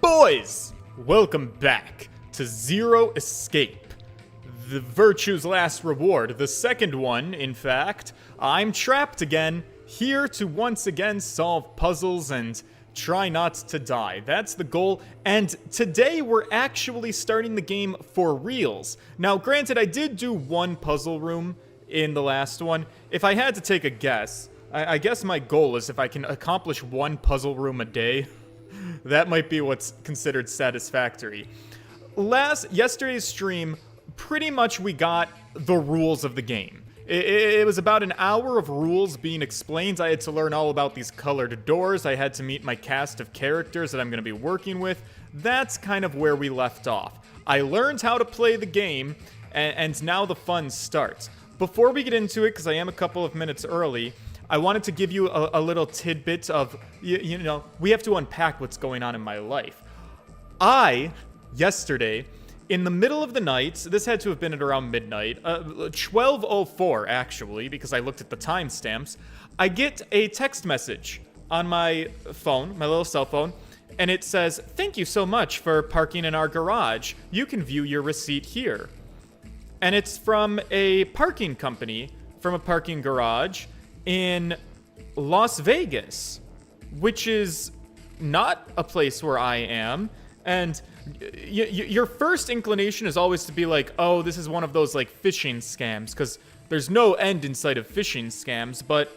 Boys, welcome back to Zero Escape, the Virtue's Last Reward, the second one, in fact. I'm trapped again, here to once again solve puzzles and try not to die. That's the goal, and today we're actually starting the game for reals. Now, granted, I did do one puzzle room in the last one. If I had to take a guess, I guess my goal is if I can accomplish one puzzle room a day, that might be what's considered satisfactory. Yesterday's stream, pretty much we got the rules of the game. It was about an hour of rules being explained. I had to learn all about these colored doors. I had to meet my cast of characters that I'm going to be working with. That's kind of where we left off. I learned how to play the game, and now the fun starts. Before we get into it, because I am a couple of minutes early, I wanted to give you a little tidbit of, you know, we have to unpack what's going on in my life. Yesterday, in the middle of the night, this had to have been at around midnight, 12:04 actually, because I looked at the timestamps, I get a text message on my phone, my little cell phone, and it says, "Thank you so much for parking in our garage. You can view your receipt here." And it's from a parking company, from a parking garage in Las Vegas, which is not a place where I am. And your first inclination is always to be like, oh, this is one of those like phishing scams, because there's no end in sight of phishing scams. But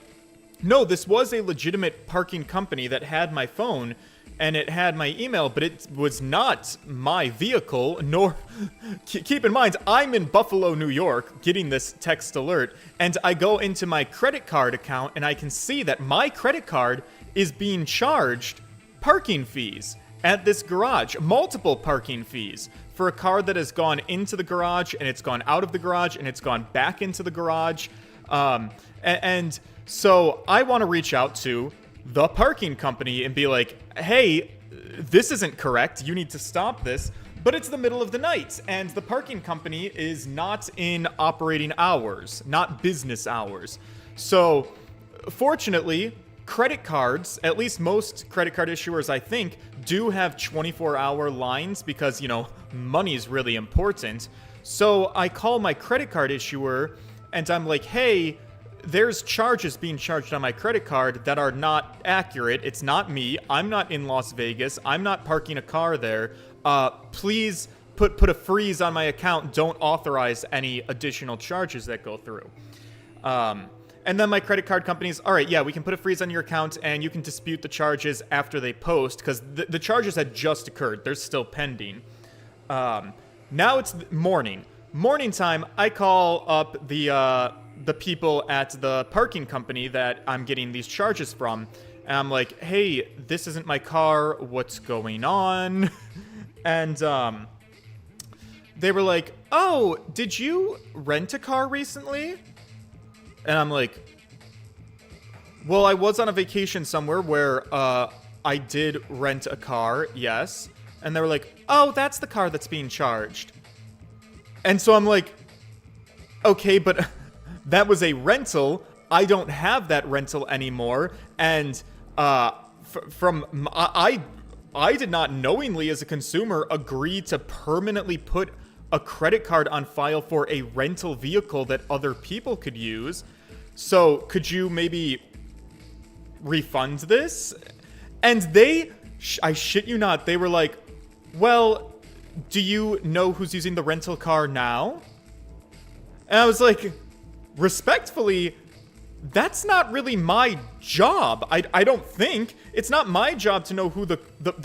no, this was a legitimate parking company that had my phone and it had my email, but it was not my vehicle, nor... Keep in mind, I'm in Buffalo, New York, getting this text alert, and I go into my credit card account, and I can see that my credit card is being charged parking fees at this garage. Multiple parking fees for a car that has gone into the garage, and it's gone out of the garage, and it's gone back into the garage. And so I want to reach out to the parking company and be like, hey, this isn't correct. You need to stop this. But it's the middle of the night, and the parking company is not in operating hours, not business hours. So, fortunately, credit cards, at least most credit card issuers, I think, do have 24-hour lines because, you know, money's really important. So I call my credit card issuer, and I'm like, hey, there's charges being charged on my credit card that are not accurate. It's not me. I'm not in Las Vegas. I'm not parking a car there. Please put a freeze on my account. Don't authorize any additional charges that go through. And then my credit card company's, all right, yeah, we can put a freeze on your account and you can dispute the charges after they post, because the charges had just occurred. They're still pending. Now it's morning. Morning time, I call up the people at the parking company that I'm getting these charges from. And I'm like, hey, this isn't my car. What's going on? And they were like, oh, did you rent a car recently? And I'm like, well, I was on a vacation somewhere where I did rent a car, yes. And they were like, oh, that's the car that's being charged. And so I'm like, okay, but that was a rental. I don't have that rental anymore. And I did not knowingly, as a consumer, agree to permanently put a credit card on file for a rental vehicle that other people could use. So could you maybe refund this? And I shit you not, they were like, well, do you know who's using the rental car now? And I was like, respectfully, that's not really my job. I don't think. It's not my job to know who the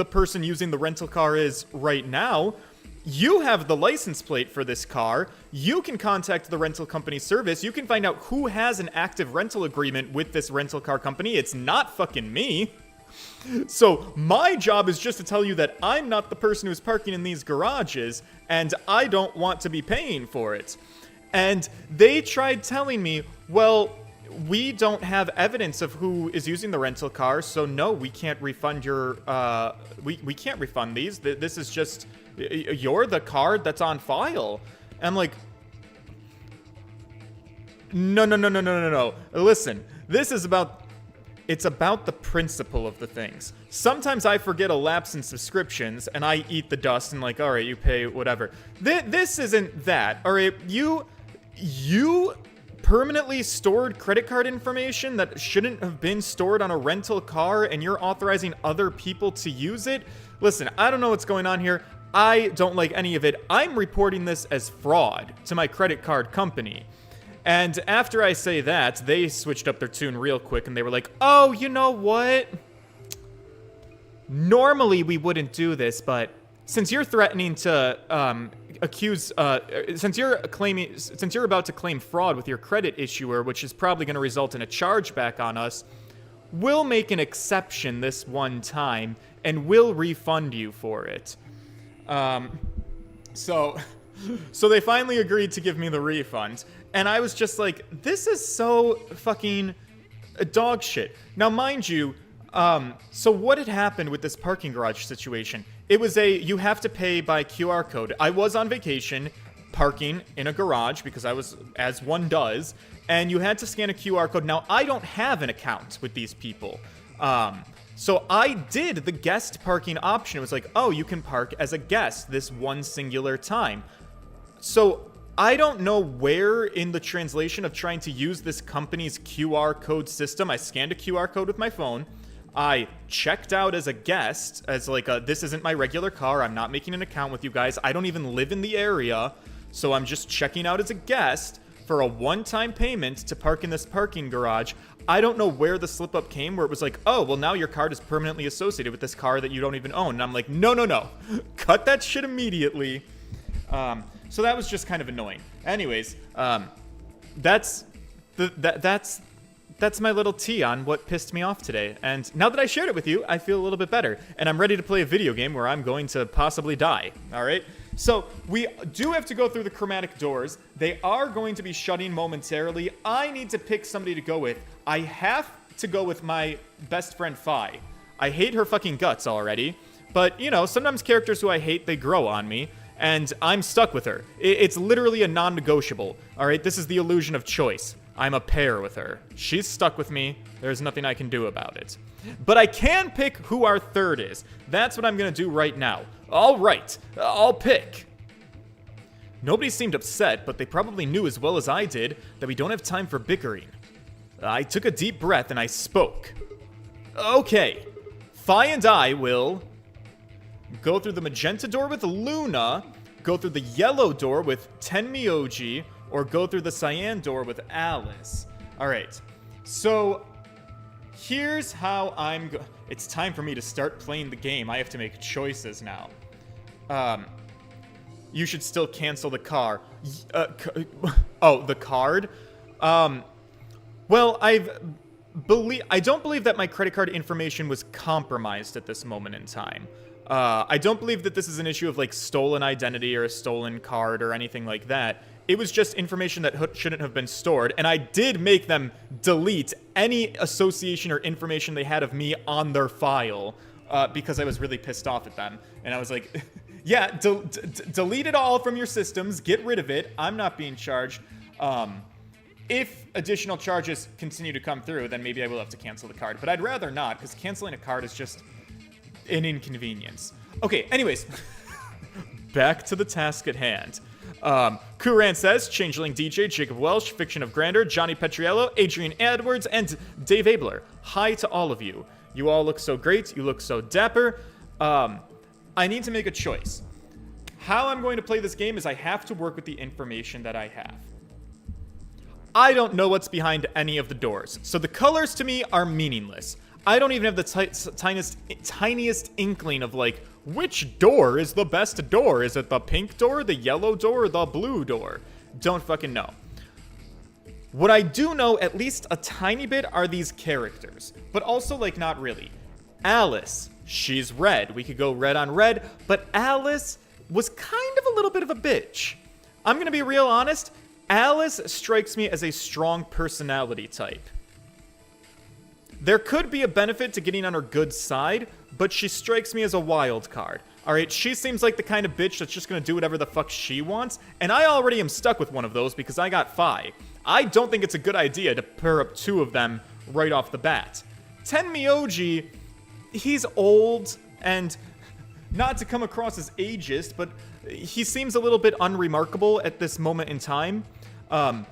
person using the rental car is right now. You have the license plate for this car. You can contact the rental company service. You can find out who has an active rental agreement with this rental car company. It's not fucking me. So my job is just to tell you that I'm not the person who's parking in these garages, and I don't want to be paying for it. And they tried telling me, well, we don't have evidence of who is using the rental car, so no, we can't refund your, we can't refund these. This is just, you're the card that's on file. And I'm like, no. Listen, this is about It's about the principle of the things. Sometimes I forget a lapse in subscriptions, and I eat the dust and like, all right, you pay whatever. This isn't that. All right, you permanently stored credit card information that shouldn't have been stored on a rental car, and you're authorizing other people to use it? Listen, I don't know what's going on here. I don't like any of it. I'm reporting this as fraud to my credit card company. And after I say that, they switched up their tune real quick, and they were like, oh, you know what? Normally we wouldn't do this, but since you're threatening to since you're about to claim fraud with your credit issuer, which is probably going to result in a chargeback on us, we'll make an exception this one time, and we'll refund you for it. So they finally agreed to give me the refund. And I was just like, this is so fucking dog shit. Now, mind you, so what had happened with this parking garage situation? It was you have to pay by QR code. I was on vacation, parking in a garage, because I was, as one does, and you had to scan a QR code. Now, I don't have an account with these people. So I did the guest parking option. It was like, oh, you can park as a guest this one singular time. So I don't know where in the translation of trying to use this company's QR code system, I scanned a QR code with my phone. I checked out as a guest, as like, this isn't my regular car. I'm not making an account with you guys. I don't even live in the area. So I'm just checking out as a guest for a one-time payment to park in this parking garage. I don't know where the slip-up came where it was like, oh, well, now your card is permanently associated with this car that you don't even own. And I'm like, no. Cut that shit immediately. So that was just kind of annoying. Anyways, that's my little tea on what pissed me off today. And now that I shared it with you, I feel a little bit better. And I'm ready to play a video game where I'm going to possibly die. All right? So we do have to go through the chromatic doors. They are going to be shutting momentarily. I need to pick somebody to go with. I have to go with my best friend, Fi. I hate her fucking guts already. But, you know, sometimes characters who I hate, they grow on me. And I'm stuck with her. It's literally a non-negotiable. All right, this is the illusion of choice. I'm a pair with her. She's stuck with me. There's nothing I can do about it. But I can pick who our third is. That's what I'm going to do right now. All right, I'll pick. Nobody seemed upset, but they probably knew as well as I did that we don't have time for bickering. I took a deep breath and I spoke. Okay, Fi and I will go through the magenta door with Luna, go through the yellow door with Tenmyoji, or go through the cyan door with Alice. All right, so here's how it's time for me to start playing the game. I have to make choices now. You should still cancel the car. The card? Well, I don't believe that my credit card information was compromised at this moment in time. I don't believe that this is an issue of, like, stolen identity or a stolen card or anything like that. It was just information that shouldn't have been stored, and I did make them delete any association or information they had of me on their file because I was really pissed off at them. And I was like, yeah, delete it all from your systems, get rid of it. I'm not being charged. If additional charges continue to come through, then maybe I will have to cancel the card. But I'd rather not, because canceling a card is just an inconvenience. Okay, anyways, back to the task at hand. Kuran says, Changeling DJ, Jacob Welsh, Fiction of Grandeur, Johnny Petriello, Adrian Edwards, and Dave Abler. Hi to all of you. You all look so great. You look so dapper. I need to make a choice. How I'm going to play this game is I have to work with the information that I have. I don't know what's behind any of the doors, so the colors to me are meaningless. I don't even have the tiniest inkling of, like, which door is the best door? Is it the pink door, the yellow door, or the blue door? Don't fucking know. What I do know, at least a tiny bit, are these characters. But also, like, not really. Alice, she's red. We could go red on red, but Alice was kind of a little bit of a bitch. I'm gonna be real honest. Alice strikes me as a strong personality type. There could be a benefit to getting on her good side, but she strikes me as a wild card. Alright, she seems like the kind of bitch that's just gonna do whatever the fuck she wants, and I already am stuck with one of those because I got Fi. I don't think it's a good idea to pair up two of them right off the bat. Tenmyoji, he's old, and not to come across as ageist, but he seems a little bit unremarkable at this moment in time. That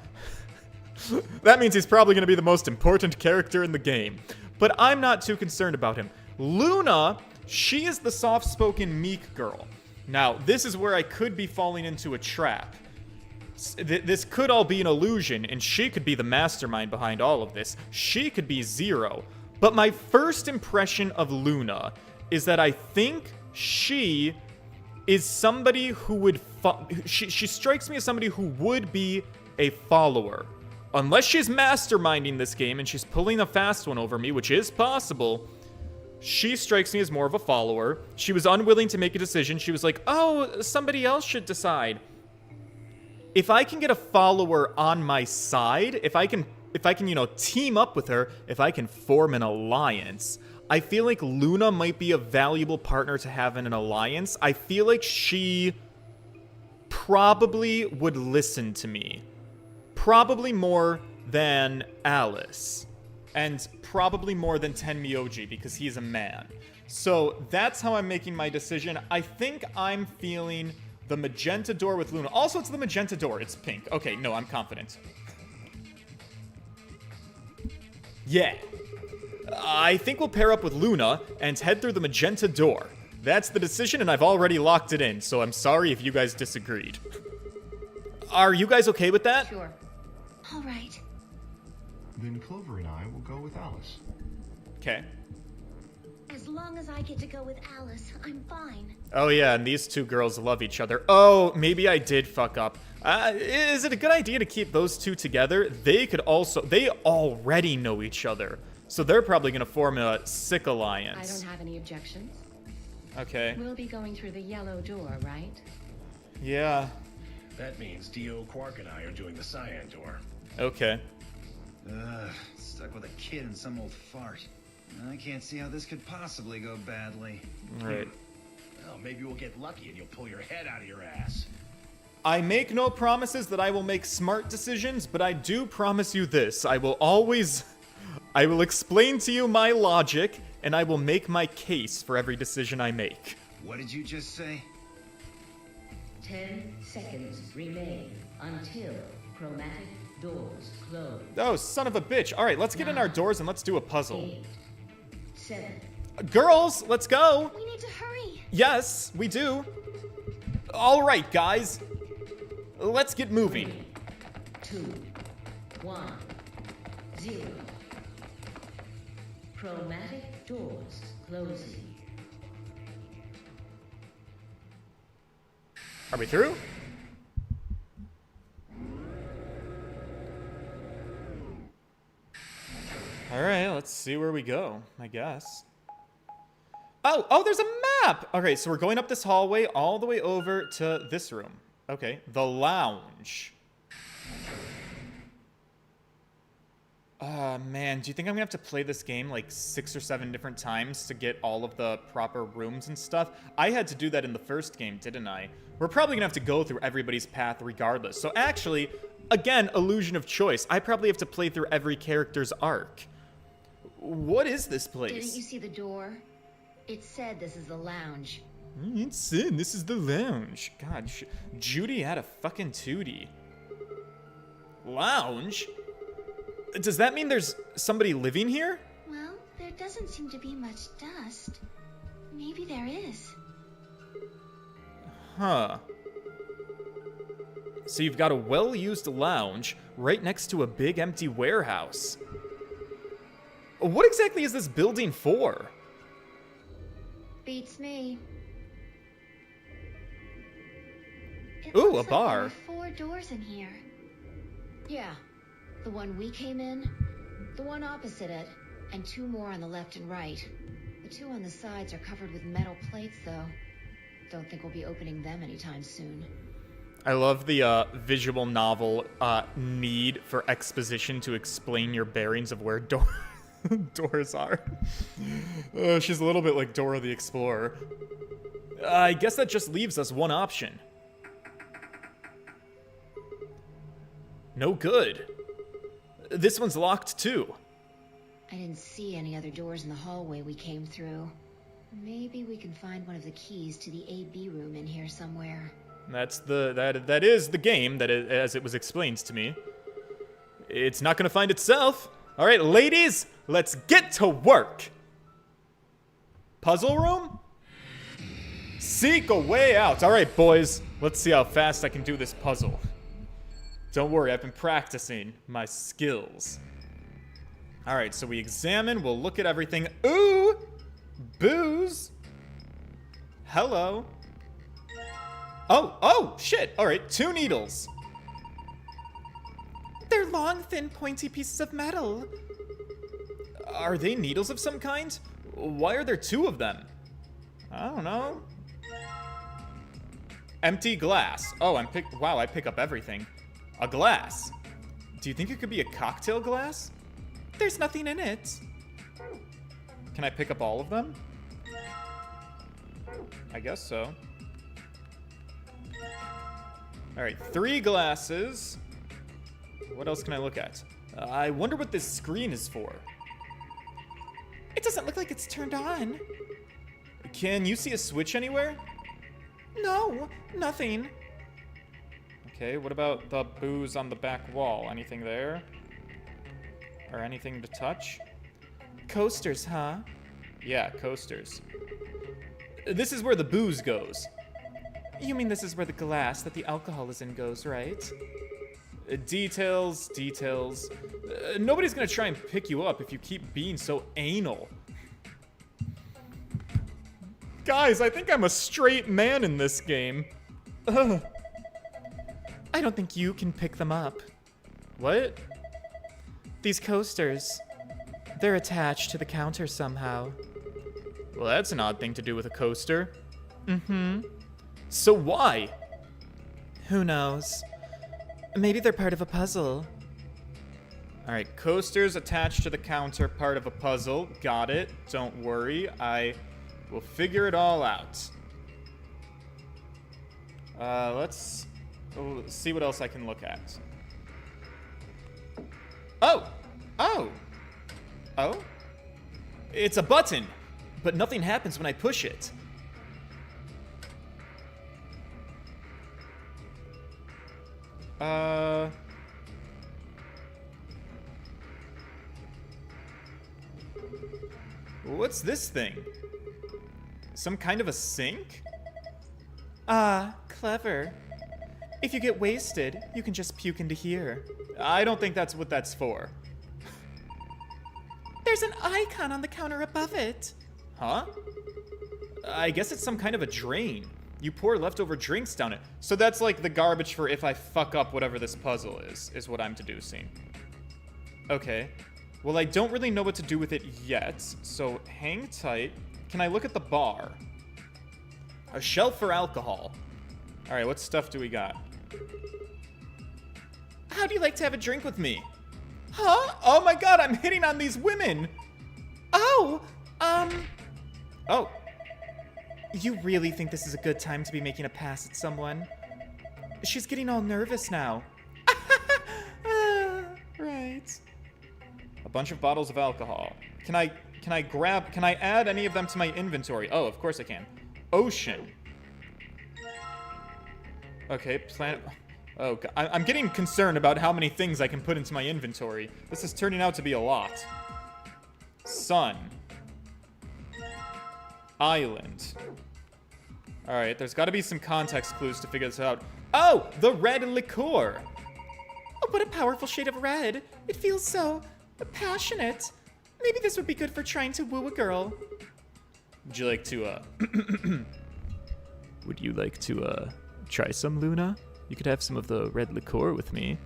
means he's probably going to be the most important character in the game. But I'm not too concerned about him. Luna, she is the soft-spoken, meek girl. Now, this is where I could be falling into a trap. This could all be an illusion, and she could be the mastermind behind all of this. She could be Zero. But my first impression of Luna is that I think she is somebody who would... She strikes me as somebody who would be a follower. Unless she's masterminding this game and she's pulling a fast one over me, which is possible, she strikes me as more of a follower. She was unwilling to make a decision. She was like, oh, somebody else should decide. If I can get a follower on my side, if I can, you know, team up with her, if I can form an alliance, I feel like Luna might be a valuable partner to have in an alliance. I feel like she probably would listen to me. Probably more than Alice. And probably more than Tenmyoji, because he's a man. So that's how I'm making my decision. I think I'm feeling the magenta door with Luna. Also, it's the magenta door. It's pink. Okay, no, I'm confident. Yeah. I think we'll pair up with Luna and head through the magenta door. That's the decision, and I've already locked it in, so I'm sorry if you guys disagreed. Are you guys okay with that? Sure. All right. Then Clover and I will go with Alice. Okay. As long as I get to go with Alice, I'm fine. Oh yeah, and these two girls love each other. Oh, maybe I did fuck up. Is it a good idea to keep those two together? They already know each other. So they're probably gonna form a sick alliance. I don't have any objections. Okay. We'll be going through the yellow door, right? Yeah. That means Dio, Quark, and I are doing the cyan door. Okay. Stuck with a kid and some old fart. I can't see how this could possibly go badly. Right. Well, maybe we'll get lucky and you'll pull your head out of your ass. I make no promises that I will make smart decisions, but I do promise you this. I will explain to you my logic, and I will make my case for every decision I make. What did you just say? 10 seconds remain until chromatic doors close. Oh, son of a bitch. All right, let's get in our doors and let's do a puzzle. 8, 7. Girls, let's go. We need to hurry. Yes, we do. All right, guys. Let's get moving. 3, 2, 1, 0. Chromatic doors closing. Are we through? All right, let's see where we go, I guess. Oh, there's a map! Okay, so we're going up this hallway all the way over to this room. Okay, the lounge. Man, do you think I'm gonna have to play this game like 6 or 7 different times to get all of the proper rooms and stuff? I had to do that in the first game, didn't I? We're probably gonna have to go through everybody's path regardless. So actually, again, illusion of choice. I probably have to play through every character's arc. What is this place? Didn't you see the door? It said this is the lounge. It said this is the lounge. God, Judy had a fucking tootie. Lounge? Does that mean there's somebody living here? Well, there doesn't seem to be much dust. Maybe there is. Huh. So you've got a well-used lounge right next to a big empty warehouse. What exactly is this building for? Beats me. Ooh, looks a bar. Like there are 4 doors in here. Yeah. The one we came in, the one opposite it, and 2 more on the left and right. The 2 on the sides are covered with metal plates, though. Don't think we'll be opening them anytime soon. I love the visual novel need for exposition to explain your bearings of where doors are. She's a little bit like Dora the Explorer. I guess that just leaves us one option. No good. This one's locked too. I didn't see any other doors in the hallway we came through. Maybe we can find one of the keys to the AB room in here somewhere. That is the game as it was explained to me. It's not gonna find itself. All right, ladies, let's get to work. Puzzle room? Seek a way out. All right, boys, let's see how fast I can do this puzzle. Don't worry, I've been practicing my skills. All right, so we examine, we'll look at everything. Ooh, booze. Hello. Oh, shit. All right, 2 needles. They're long, thin, pointy pieces of metal. Are they needles of some kind? Why are there 2 of them? I don't know. Empty glass. Oh, wow, I pick up everything. A glass. Do you think it could be a cocktail glass? There's nothing in it. Can I pick up all of them? I guess so. All right, 3 glasses. What else can I look at? I wonder what this screen is for. It doesn't look like it's turned on. Can you see a switch anywhere? No, nothing. Okay, what about the booze on the back wall? Anything there? Or anything to touch? Coasters, huh? Yeah, coasters. This is where the booze goes. You mean this is where the glass that the alcohol is in goes, right? Details. Nobody's gonna try and pick you up if you keep being so anal. Guys, I think I'm a straight man in this game. Ugh. I don't think you can pick them up. What? These coasters. They're attached to the counter somehow. Well, that's an odd thing to do with a coaster. Mm-hmm. So why? Who knows? Maybe they're part of a puzzle. All right, coasters attached to the counter, part of a puzzle. Got it. Don't worry. I will figure it all out. Let's see what else I can look at. Oh! It's a button, but nothing happens when I push it. What's this thing? Some kind of a sink? Ah, clever. If you get wasted, you can just puke into here. I don't think that's what that's for. There's an icon on the counter above it. Huh? I guess it's some kind of a drain. You pour leftover drinks down it. So that's like the garbage for if I fuck up whatever this puzzle is what I'm deducing. Okay. Well, I don't really know what to do with it yet, so hang tight. Can I look at the bar? A shelf for alcohol. All right, what stuff do we got? How'd you like to have a drink with me? Huh? Oh my god, I'm hitting on these women! Oh! You really think this is a good time to be making a pass at someone? She's getting all nervous now. Right. A bunch of bottles of alcohol. Can I add any of them to my inventory? Oh, of course I can. Ocean. Okay, planet. Oh, God. I'm getting concerned about how many things I can put into my inventory. This is turning out to be a lot. Sun. Island. Alright, there's got to be some context clues to figure this out. Oh, the red liqueur. Oh, what a powerful shade of red. It feels so passionate. Maybe this would be good for trying to woo a girl. Would you like to, Would you like to, try some, Luna? You could have some of the red liqueur with me.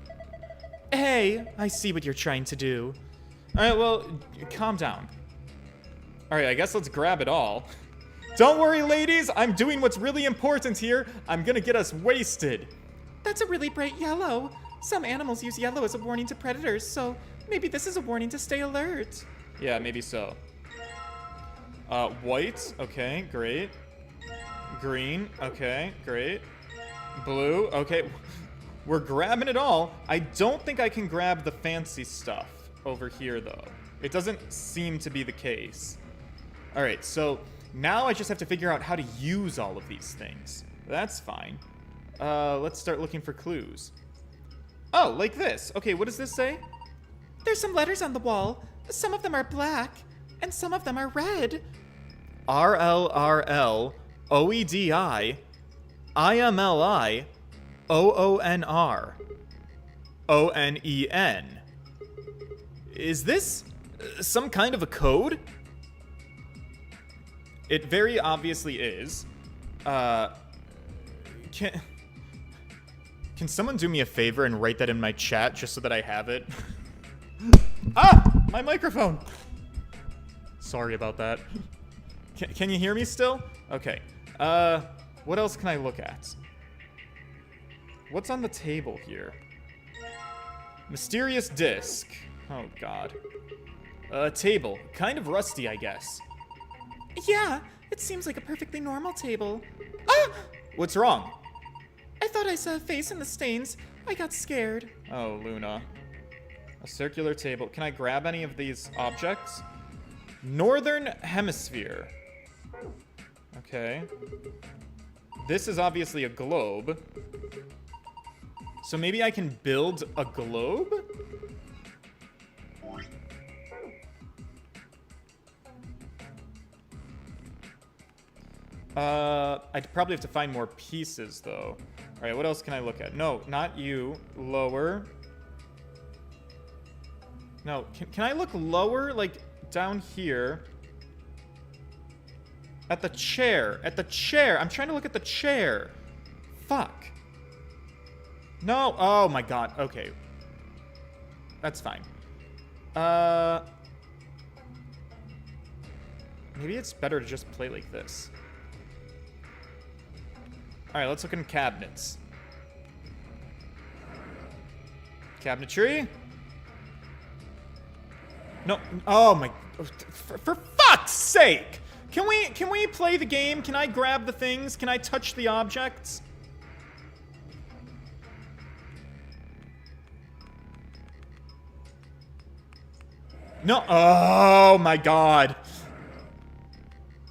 Hey, I see what you're trying to do. Alright, well, calm down. Alright, I guess let's grab it all. Don't worry, ladies, I'm doing what's really important here. I'm gonna get us wasted. That's a really bright yellow. Some animals use yellow as a warning to predators, so maybe this is a warning to stay alert. Yeah, maybe so. White, okay, great. Green, okay, great. Blue, okay. We're grabbing it all. I don't think I can grab the fancy stuff over here, though. It doesn't seem to be the case. All right, so now I just have to figure out how to use all of these things. That's fine. Let's start looking for clues. Oh, like this. Okay, what does this say? There's some letters on the wall. Some of them are black, and some of them are red. RLRL, OEDI, IMLI, OONR, ONEN. Is this some kind of a code? It very obviously is. Can someone do me a favor and write that in my chat just so that I have it? Ah! My microphone! Sorry about that. Can you hear me still? Okay. What else can I look at? What's on the table here? Mysterious disc. Oh, God. Table. Kind of rusty, I guess. Yeah, it seems like a perfectly normal table. Ah! What's wrong? I thought I saw a face in the stains. I got scared. Oh, Luna. A circular table. Can I grab any of these objects? Northern Hemisphere. Okay. This is obviously a globe. So maybe I can build a globe? I'd probably have to find more pieces, though. All right, what else can I look at? No, not you. Lower. No, can I look lower? Like, down here? At the chair. At the chair. I'm trying to look at the chair. Fuck. No. Oh, my God. Okay. That's fine. Maybe it's better to just play like this. Alright, let's look in cabinets. Cabinetry? No. Oh my. For fuck's sake! Can we play the game? Can I grab the things? Can I touch the objects? No. Oh my God.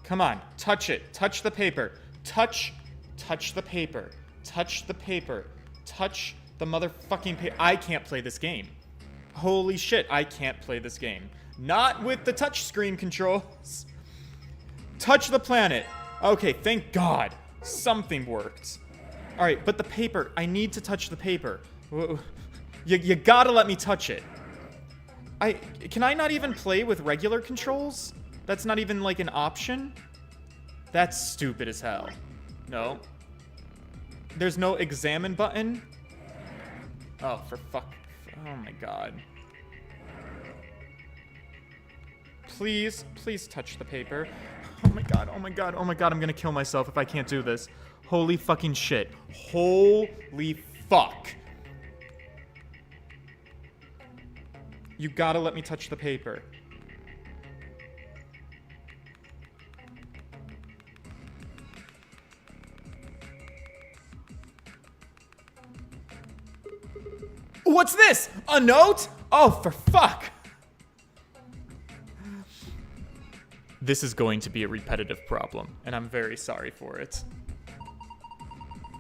Come on. Touch it. Touch the paper. Touch the paper. Touch the paper. Touch the motherfucking paper. I can't play this game. Holy shit, I can't play this game. Not with the touchscreen controls. Touch the planet. Okay, thank God. Something worked. Alright, but the paper. I need to touch the paper. You gotta let me touch it. Can I not even play with regular controls? That's not even like an option? That's stupid as hell. No. There's no examine button? Oh, for fuck. Oh my God. Please, please touch the paper. Oh my God, oh my God, oh my God, I'm gonna kill myself if I can't do this. Holy fucking shit. Holy fuck. You gotta let me touch the paper. What's this? A note? Oh, for fuck. This is going to be a repetitive problem, and I'm very sorry for it.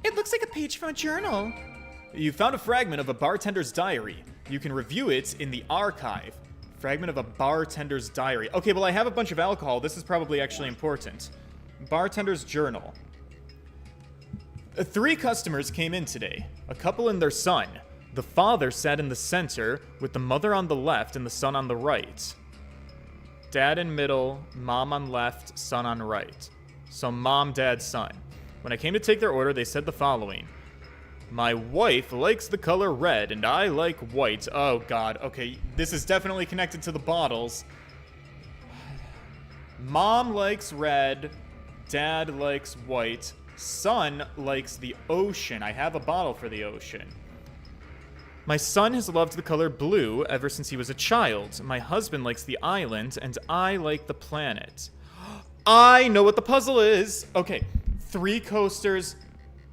It looks like a page from a journal. You found a fragment of a bartender's diary. You can review it in the archive. Fragment of a bartender's diary. Okay, well, I have a bunch of alcohol. This is probably actually important. Bartender's journal. 3 customers came in today. A couple and their son. The father sat in the center, with the mother on the left and the son on the right. Dad in middle, mom on left, son on right. So mom, dad, son. When I came to take their order, they said the following. My wife likes the color red, and I like white. Oh, God. Okay, this is definitely connected to the bottles. Mom likes red. Dad likes white. Son likes the ocean. I have a bottle for the ocean. My son has loved the color blue ever since he was a child. My husband likes the island, and I like the planet. I know what the puzzle is. Okay, 3 coasters.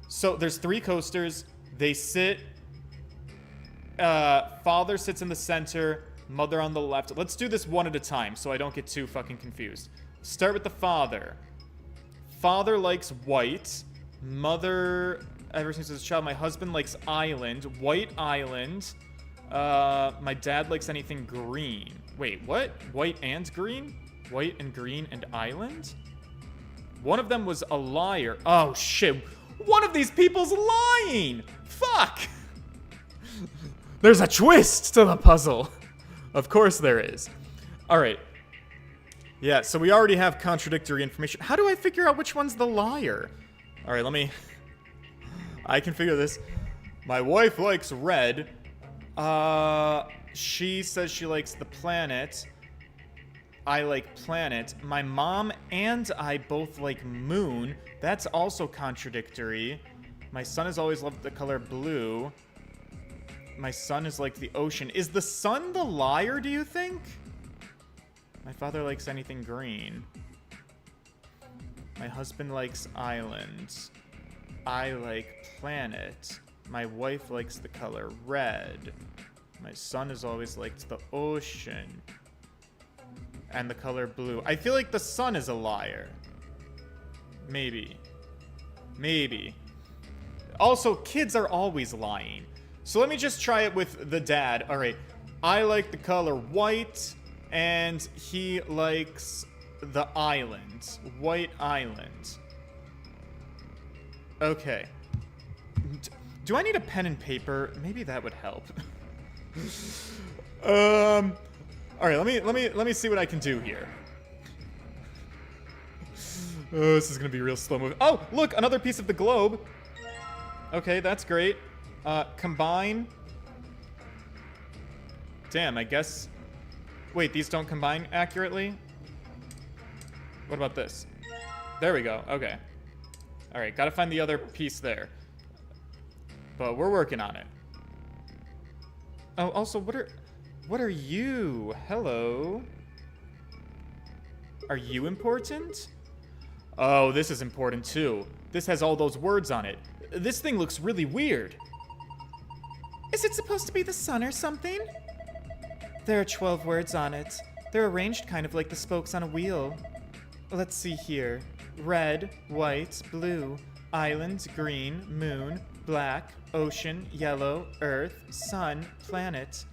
So there's 3 coasters. They sit. Father sits in the center. Mother on the left. Let's do this one at a time so I don't get too fucking confused. Start with the father. Father likes white. Mother, ever since I was a child, my husband likes island. White island. My dad likes anything green. Wait, what? White and green? White and green and island? One of them was a liar. Oh, shit. One of these people's lying! Fuck! There's a twist to the puzzle. Of course there is. Alright. Yeah, so we already have contradictory information. How do I figure out which one's the liar? Alright, let me... I can figure this. My wife likes red. She says she likes the planet. I like planet. My mom and I both like moon. That's also contradictory. My son has always loved the color blue. My son is like the ocean. Is the sun the liar, do you think? My father likes anything green. My husband likes islands. I like planet. My wife likes the color red. My son has always liked the ocean. And the color blue. I feel like the sun is a liar. Maybe. Maybe. Also, kids are always lying. So let me just try it with the dad. All right. I like the color white, and he likes the island. White island. Okay. Do I need a pen and paper? Maybe that would help. All right, let me see what I can do here. Oh, this is gonna be real slow moving. Oh, look, another piece of the globe. Okay, that's great. Combine. Damn, I guess. Wait, these don't combine accurately? What about this? There we go. Okay. All right, gotta find the other piece there. But we're working on it. Oh, also, what are you? Hello. Are you important? Oh, this is important too. This has all those words on it. This thing looks really weird. Is it supposed to be the sun or something? There are 12 words on it. They're arranged kind of like the spokes on a wheel. Let's see here. Red, white, blue, island, green, moon, black, ocean, yellow, earth, sun, planet.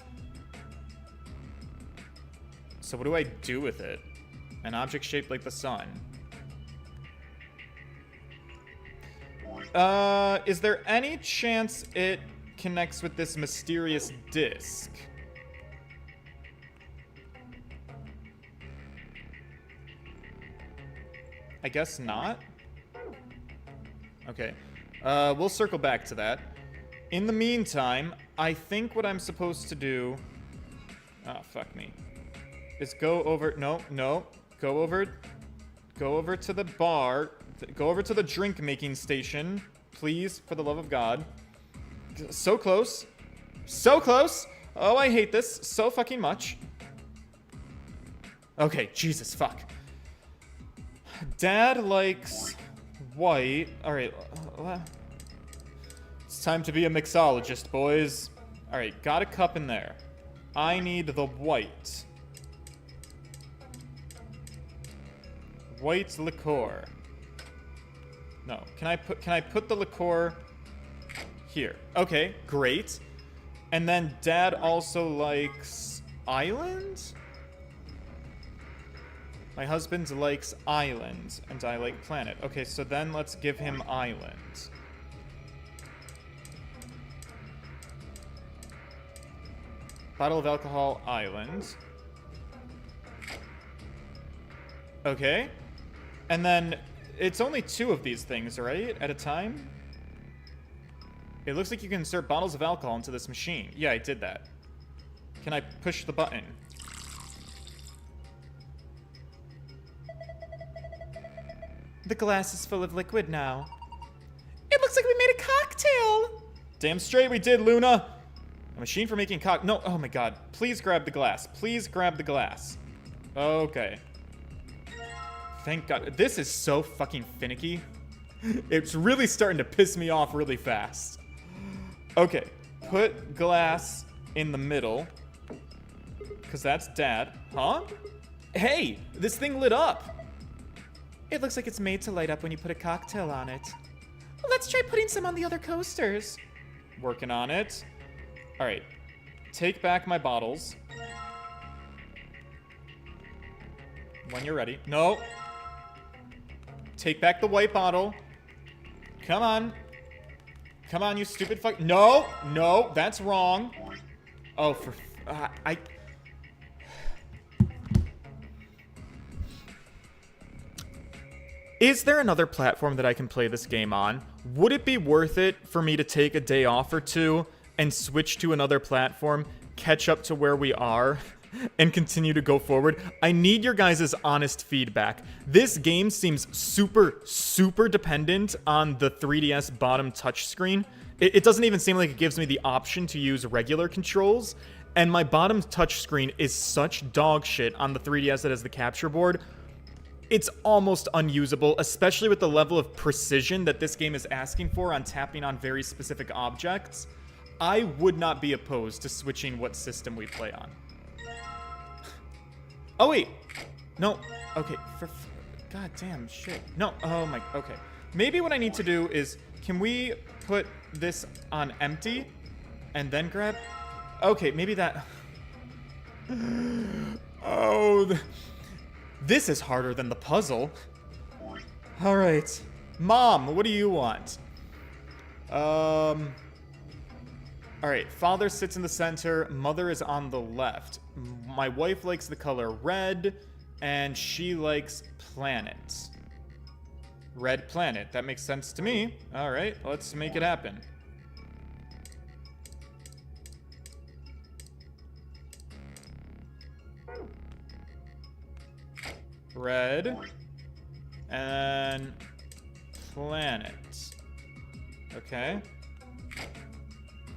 So what do I do with it? An object shaped like the sun. Is there any chance it connects with this mysterious disc? I guess not. Okay. We'll circle back to that. In the meantime, I think what I'm supposed to do... Oh, fuck me. Is go over... No. Go over to the bar. Go over to the drink-making station. Please, for the love of God. So close. So close. Oh, I hate this so fucking much. Okay, Jesus, fuck. Dad likes white. Alright. It's time to be a mixologist, boys. Alright, got a cup in there. I need the white. White liqueur. No, can I put the liqueur here? Okay, great. And then Dad also likes island? My husband likes island, and I like planet. Okay, so then let's give him island. Bottle of alcohol, island. Okay. And then it's only 2 of these things, right? At a time? It looks like you can insert bottles of alcohol into this machine. Yeah, I did that. Can I push the button? The glass is full of liquid now. It looks like we made a cocktail! Damn straight we did, Luna! A machine for making No, oh my god. Please grab the glass. Please grab the glass. Okay. Thank God. This is so fucking finicky. It's really starting to piss me off really fast. Okay. Put glass in the middle. Because that's Dad. Huh? Hey, this thing lit up. It looks like it's made to light up when you put a cocktail on it. Let's try putting some on the other coasters. Working on it. All right. Take back my bottles. When you're ready. No. Take back the white bottle. Come on. Come on, you stupid fuck. No. No, that's wrong. Oh, for... Is there another platform that I can play this game on? Would it be worth it for me to take a day off or two and switch to another platform, catch up to where we are, and continue to go forward? I need your guys' honest feedback. This game seems super, super dependent on the 3DS bottom touchscreen. It doesn't even seem like it gives me the option to use regular controls, and my bottom touchscreen is such dog shit on the 3DS that has the capture board. It's almost unusable, especially with the level of precision that this game is asking for on tapping on very specific objects. I would not be opposed to switching what system we play on. Oh, wait. No. Okay. God damn shit. No. Oh, my. Okay. Maybe what I need to do is, can we put this on empty and then grab? Okay, maybe that. Oh, this is harder than the puzzle. All right. Mom, what do you want? All right. Father sits in the center. Mother is on the left. My wife likes the color red, and she likes planets. Red planet. That makes sense to me. All right. Let's make it happen. Red. And planet. Okay.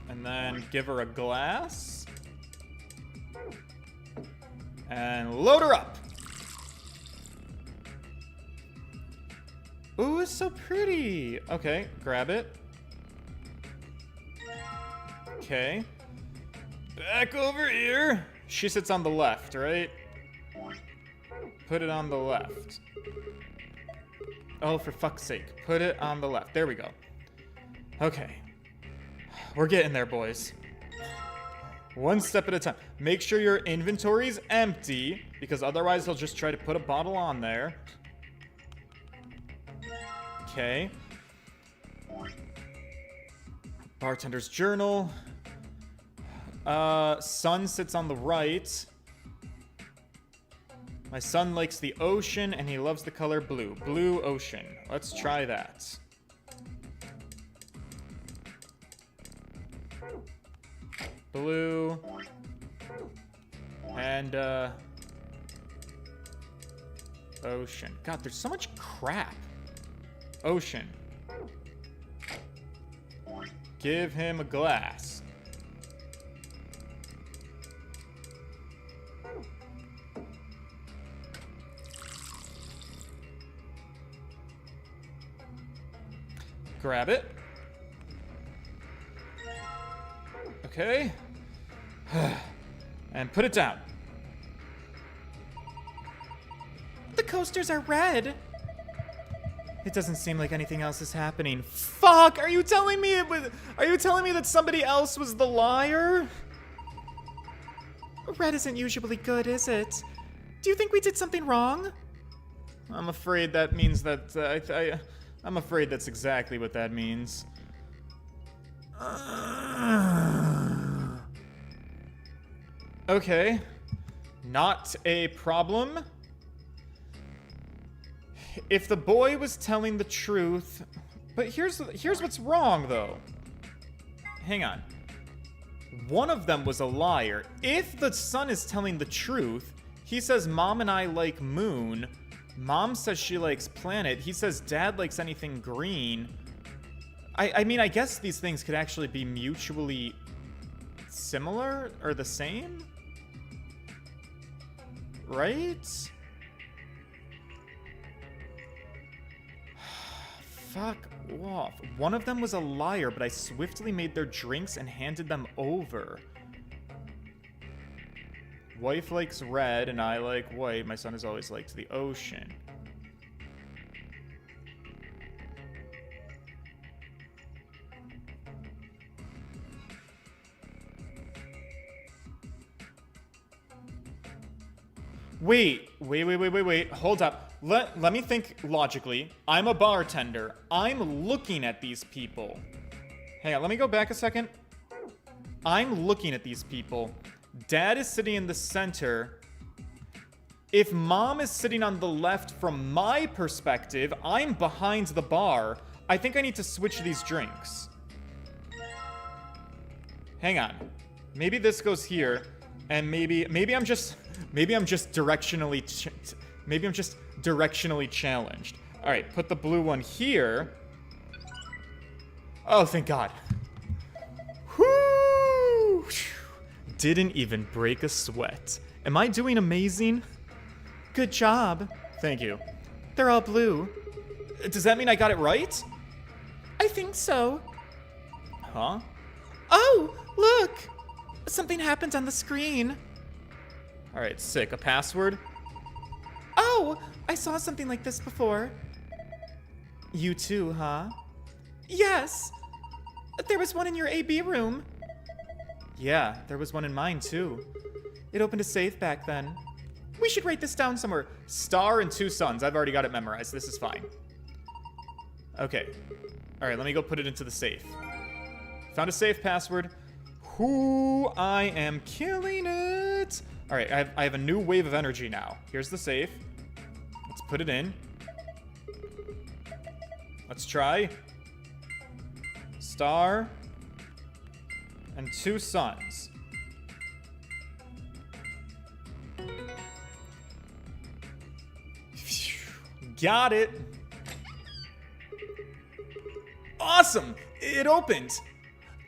And then give her a glass. And load her up. Ooh, it's so pretty. Okay, grab it. Okay. Back over here. She sits on the left, right? Put it on the left. Oh, for fuck's sake. Put it on the left. There we go. Okay. We're getting there, boys. One step at a time. Make sure your inventory's empty, because otherwise they'll just try to put a bottle on there. Okay. Bartender's journal. Son sits on the right. My son likes the ocean, and he loves the color blue. Blue ocean. Let's try that. Blue. And, ocean. God, there's so much crap. Ocean. Give him a glass. Grab it. Okay. And put it down. The coasters are red. It doesn't seem like anything else is happening. Fuck! Are you telling me are you telling me that somebody else was the liar? Red isn't usually good, is it? Do you think we did something wrong? I'm afraid that means that I'm afraid that's exactly what that means. Okay. Not a problem. If the boy was telling the truth... But here's what's wrong, though. Hang on. One of them was a liar. If the son is telling the truth, he says, Mom and I like moon. Mom says she likes planet. He says Dad likes anything green. I mean, I guess these things could actually be mutually similar or the same? Right? Fuck off. One of them was a liar, but I swiftly made their drinks and handed them over. Wife likes red, and I like white. My son has always liked the ocean. Wait. Hold up. Let me think logically. I'm a bartender. I'm looking at these people. Hang on, let me go back a second. I'm looking at these people. Dad is sitting in the center. If mom is sitting on the left from my perspective, I'm behind the bar. I think I need to switch these drinks. Hang on. Maybe this goes here, and maybe I'm just directionally challenged. All right, put the blue one here. Oh, thank God. Whoo! Didn't even break a sweat. Am I doing amazing? Good job. Thank you. They're all blue. Does that mean I got it right? I think so. Huh? Oh, look! Something happened on the screen. All right, sick. A password? Oh, I saw something like this before. You too, huh? Yes. There was one in your AB room. Yeah, there was one in mine too. It opened a safe back then. We should write this down somewhere. Star and 2 suns. I've already got it memorized. This is fine. Okay. All right, let me go put it into the safe. Found a safe password. Whoo, I am killing it. All right, I have a new wave of energy now. Here's the safe. Let's put it in. Let's try. Star and 2 suns. Got it. Awesome! It opened.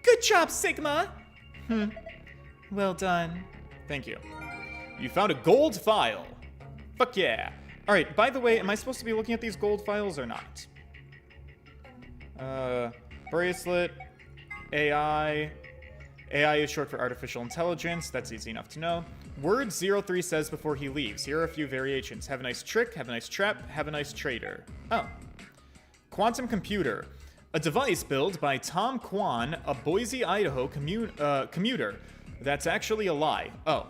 Good job, Sigma. Well done. Thank you. You found a gold file. Fuck yeah. All right, by the way, am I supposed to be looking at these gold files or not? Bracelet, AI. AI is short for artificial intelligence. That's easy enough to know. Word 03 says before he leaves. Here are a few variations. Have a nice trick, have a nice trap, have a nice trader. Oh. Quantum computer. A device built by Tom Kwan, a Boise, Idaho commuter. That's actually a lie. Oh.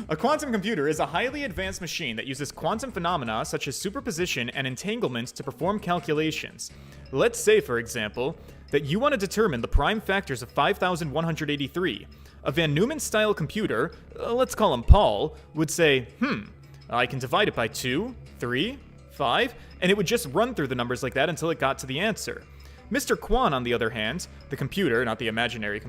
A quantum computer is a highly advanced machine that uses quantum phenomena such as superposition and entanglement to perform calculations. Let's say, for example, that you want to determine the prime factors of 5,183. A Van Neumann-style computer, let's call him Paul, would say, I can divide it by 2, 3, 5, and it would just run through the numbers like that until it got to the answer. Mr. Kwan, on the other hand, the computer, not the imaginary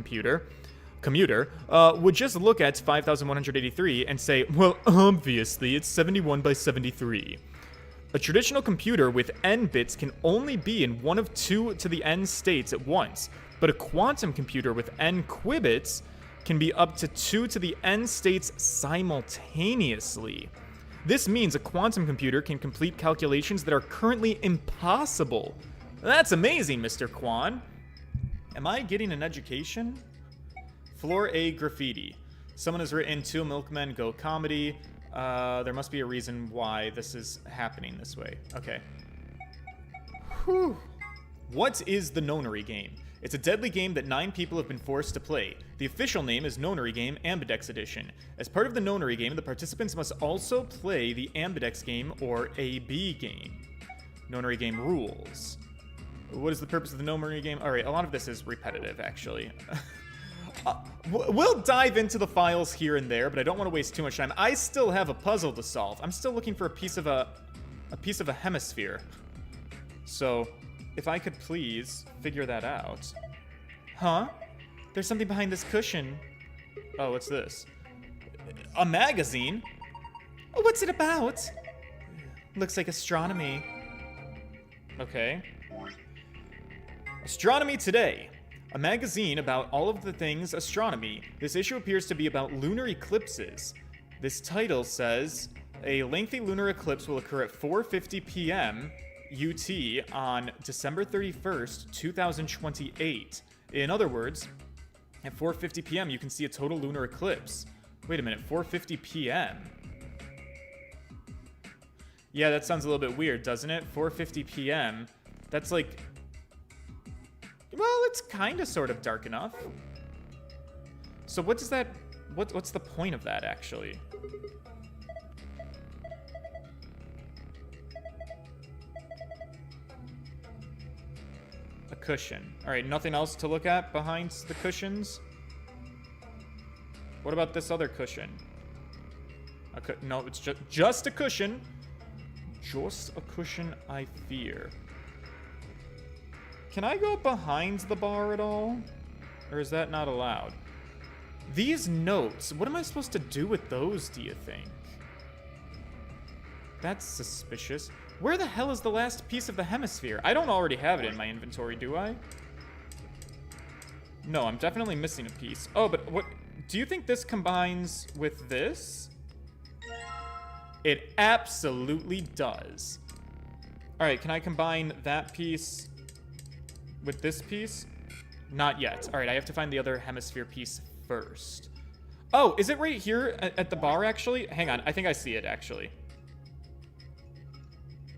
commuter, would just look at 5,183 and say, well, obviously, it's 71 by 73. A traditional computer with n bits can only be in one of 2 to the n states at once, but a quantum computer with n qubits can be up to 2 to the n states simultaneously. This means a quantum computer can complete calculations that are currently impossible. That's amazing, Mr. Kwan. Am I getting an education? Floor A graffiti. Someone has written 2 milkmen go comedy. There must be a reason why this is happening this way. Okay. Whew. What is the Nonary game? It's a deadly game that 9 people have been forced to play. The official name is Nonary Game Ambidex Edition. As part of the Nonary game, the participants must also play the Ambidex game or AB game. Nonary game rules. What is the purpose of the Nonary game? Alright, a lot of this is repetitive, actually. We'll dive into the files here and there, but I don't want to waste too much time. I still have a puzzle to solve. I'm still looking for a piece of a hemisphere. So, if I could please figure that out. Huh? There's something behind this cushion. Oh, what's this? A magazine? What's it about? Looks like astronomy. Okay. Astronomy Today. A magazine about all of the things astronomy. This issue appears to be about lunar eclipses. This title says, a lengthy lunar eclipse will occur at 4:50 p.m. UT on December 31st, 2028. In other words, at 4:50 p.m. you can see a total lunar eclipse. Wait a minute, 4:50 p.m. Yeah, that sounds a little bit weird, doesn't it? 4:50 p.m. That's like... Well, it's kind of sort of dark enough. So what does that... What's the point of that, actually? A cushion. All right, nothing else to look at behind the cushions? What about this other cushion? No, it's just a cushion. Just a cushion, I fear. Can I go behind the bar at all? Or is that not allowed? These notes, what am I supposed to do with those, do you think? That's suspicious. Where the hell is the last piece of the hemisphere? I don't already have it in my inventory, do I? No, I'm definitely missing a piece. Oh, but what... Do you think this combines with this? It absolutely does. All right, can I combine that piece with this piece? Not yet. All right, I have to find the other hemisphere piece first. Oh, is it right here at the bar, actually? Hang on, I think I see it, actually.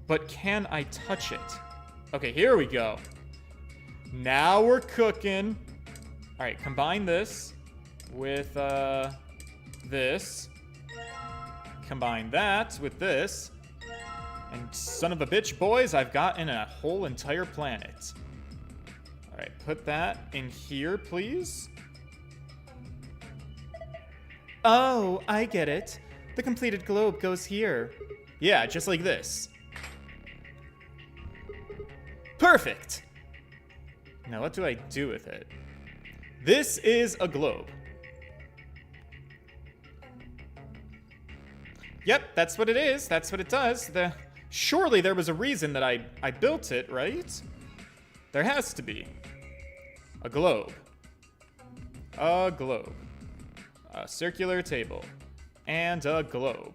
But can I touch it? Okay, here we go. Now we're cooking. All right, combine this with this. Combine that with this. And son of a bitch, boys, I've gotten a whole entire planet. All right, put that in here, please. Oh, I get it. The completed globe goes here. Yeah, just like this. Perfect! Now what do I do with it? This is a globe. Yep, that's what it is. That's what it does. Surely there was a reason that I built it, right? There has to be. A globe. A globe. A circular table. And a globe.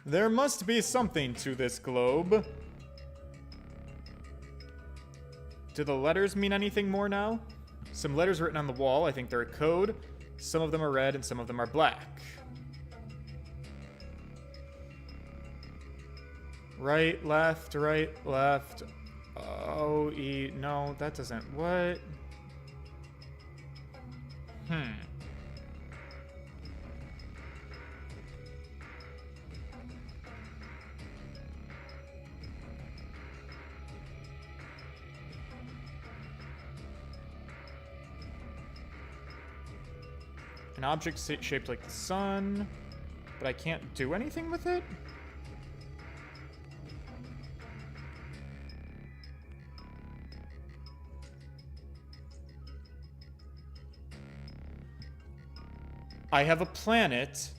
There must be something to this globe. Do the letters mean anything more now? Some letters written on the wall. I think they're a code. Some of them are red and some of them are black. Right, left, right, left. O, E. No, that doesn't. What? An object shaped like the sun, but I can't do anything with it? I have a planet.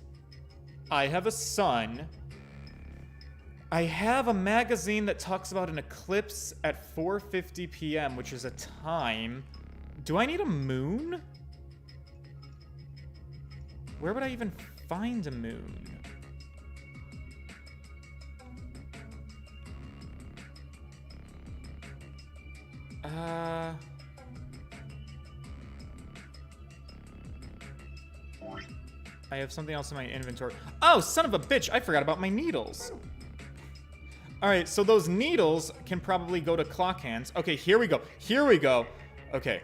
I have a sun. I have a magazine that talks about an eclipse at 4:50 p.m., which is a time. Do I need a moon? Where would I even find a moon? I have something else in my inventory. Oh, son of a bitch, I forgot about my needles. All right, so those needles can probably go to clock hands. Okay, here we go. Here we go. Okay.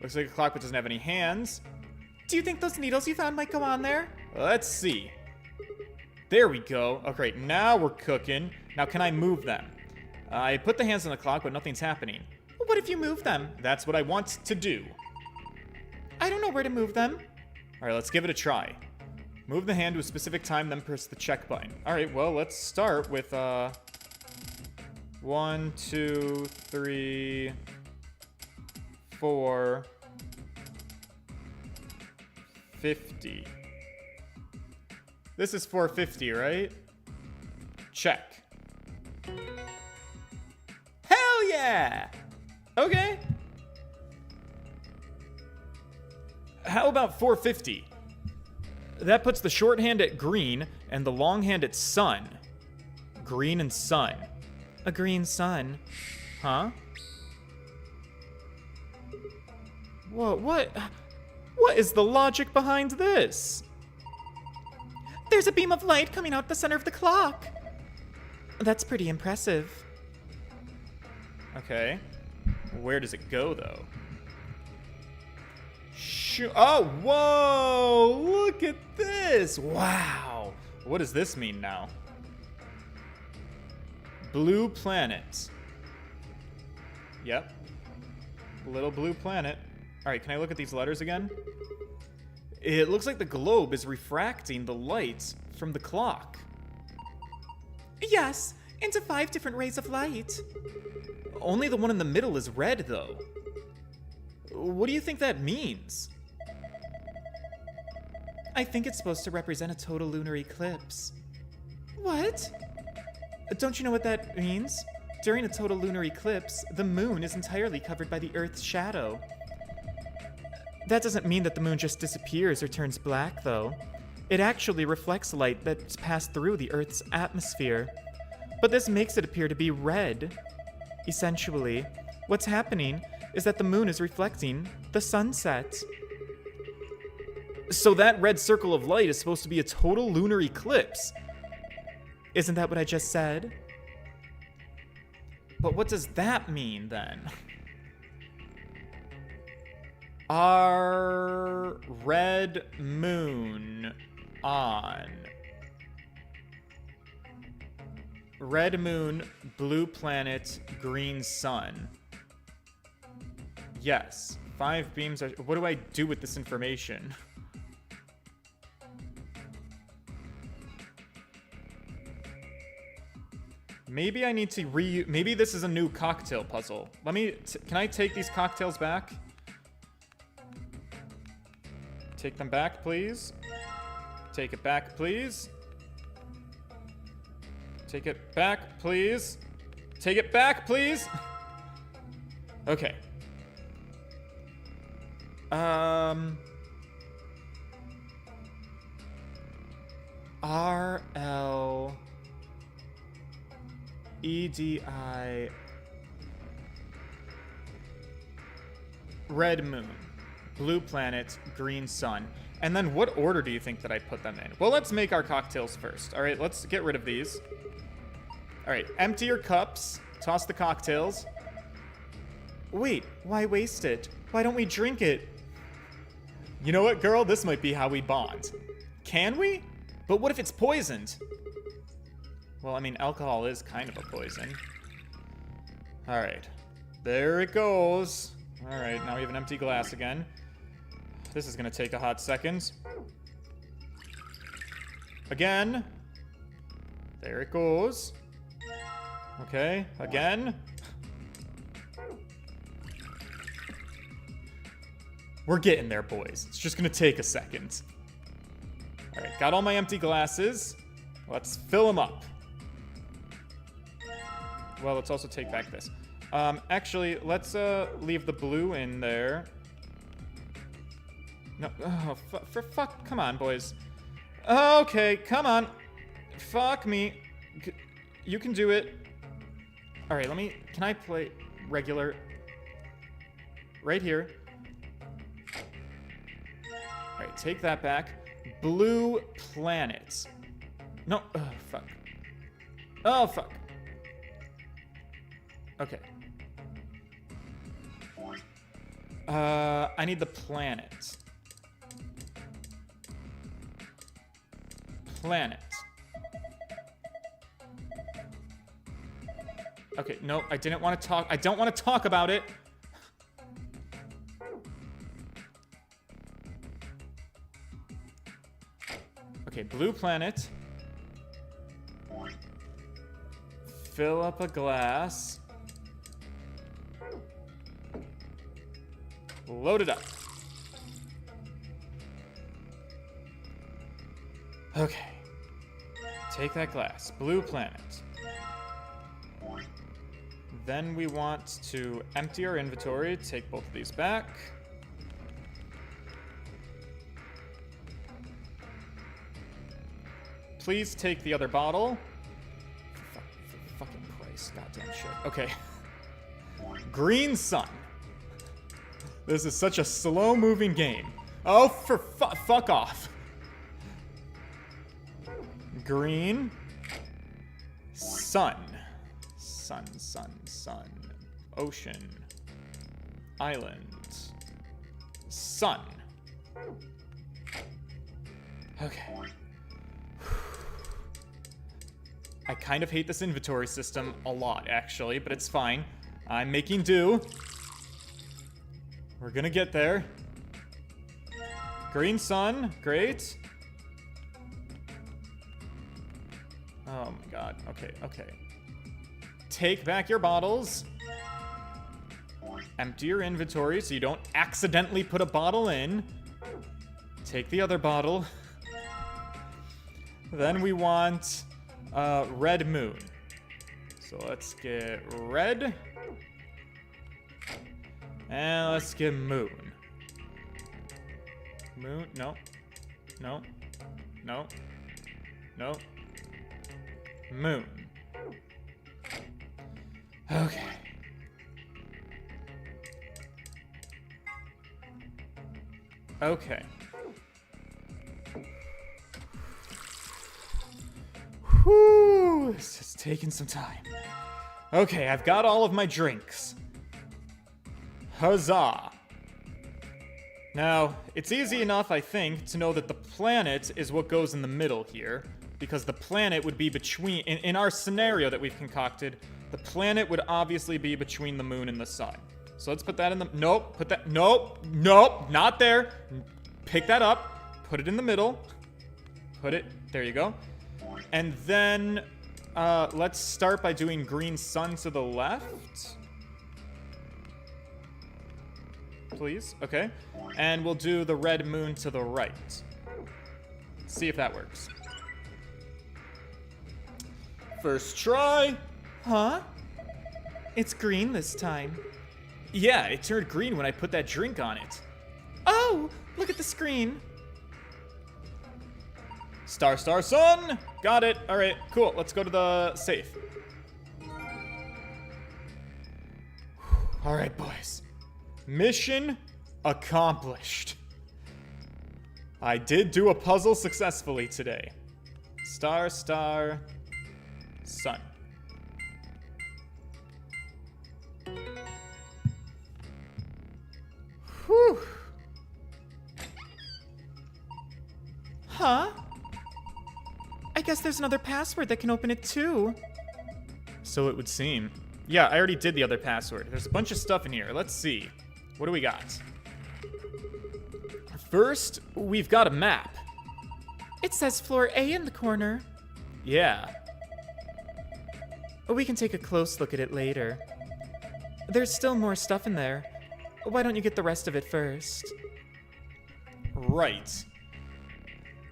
Looks like a clock but doesn't have any hands. Do you think those needles you found might go on there? Let's see. There we go. Okay, now we're cooking. Now, can I move them? I put the hands on the clock, but nothing's happening. Well, what if you move them? That's what I want to do. I don't know where to move them. All right, let's give it a try. Move the hand to a specific time, then press the check button. All right, well, let's start with 1, 2, 3, 4, 50. This is 450, right? Check. Hell yeah! Okay. How about 450? That puts the shorthand at green and the longhand at sun. green and sun. A green sun? Huh? Whoa, what is the logic behind this? There's a beam of light coming out the center of the clock. That's pretty impressive. Okay. Where does it go, though? Oh, whoa! Look at this! Wow! What does this mean now? Blue planet. Yep. Little blue planet. Alright, can I look at these letters again? It looks like the globe is refracting the light from the clock. Yes, into 5 different rays of light. Only the one in the middle is red, though. What do you think that means? I think it's supposed to represent a total lunar eclipse. What? Don't you know what that means? During a total lunar eclipse, the moon is entirely covered by the Earth's shadow. That doesn't mean that the moon just disappears or turns black, though. It actually reflects light that's passed through the Earth's atmosphere. But this makes it appear to be red. Essentially, what's happening is that the moon is reflecting the sunset. So that red circle of light is supposed to be a total lunar eclipse. Isn't that what I just said? But what does that mean, then? Our red moon on. Red moon, blue planet, green sun. Yes, 5 beams are... What do I do with this information? Maybe I need to maybe this is a new cocktail puzzle. Can I take these cocktails back? Take them back, please. Take it back, please. Take it back, please. Take it back, please. Okay. RLEDI. Red moon, blue planet, green sun. And then what order do you think that I put them in? Well, let's make our cocktails first. All right, let's get rid of these. All right, empty your cups. Toss the cocktails. Wait, why waste it? Why don't we drink it? You know what, girl? This might be how we bond. Can we? But what if it's poisoned? Well, I mean, alcohol is kind of a poison. All right. There it goes. All right, now we have an empty glass again. This is going to take a hot second. Again. There it goes. Okay, again. We're getting there, boys. It's just gonna take a second. All right, got all my empty glasses. Let's fill them up. Well, let's also take back this. Actually, let's leave the blue in there. No, oh, fuck, come on, boys. Okay, come on. Fuck me. You can do it. All right, can I play regular? Right here. All right, take that back. Blue planet. No, oh, fuck. Oh, fuck. Okay. I need the planet. Planet. Okay, no, I didn't want to talk. I don't want to talk about it. Okay, blue planet. Fill up a glass. Load it up. Okay. Take that glass. Blue planet. Then we want to empty our inventory, take both of these back. Please take the other bottle. For fuck's Okay. Green sun. This is such a slow-moving game. Oh, for fuck off. Green. Sun. Sun, sun, sun. Ocean. Island. Sun. Okay. I kind of hate this inventory system a lot, actually, but it's fine. I'm making do. We're gonna get there. Green sun, great. Oh my god, okay, okay. Take back your bottles. Empty your inventory so you don't accidentally put a bottle in. Take the other bottle. Then we want red moon. So let's get red. And let's get moon. Moon, no. No. No. No. Moon. Okay. Okay. Whew, this is taking some time. Okay, I've got all of my drinks. Huzzah. Now, it's easy enough, I think, to know that the planet is what goes in the middle here, because the planet would be between, in our scenario that we've concocted, the planet would obviously be between the moon and the sun. So let's put that in the, nope, put that, nope, nope, not there. Pick that up, put it in the middle, put it, there you go. And then, let's start by doing green sun to the left. Please, okay. And we'll do the red moon to the right. See if that works. First try. Huh? It's green this time. Yeah, it turned green when I put that drink on it. Oh, look at the screen. Star, star, sun. Got it. All right, cool. Let's go to the safe. All right, boys. Mission accomplished. I did do a puzzle successfully today. Star, star, sun. Whew. Huh? I guess there's another password that can open it too. So it would seem. Yeah, I already did the other password. There's a bunch of stuff in here. Let's see. What do we got? First, we've got a map. It says floor A in the corner. Yeah. We can take a close look at it later. There's still more stuff in there. Why don't you get the rest of it first? Right.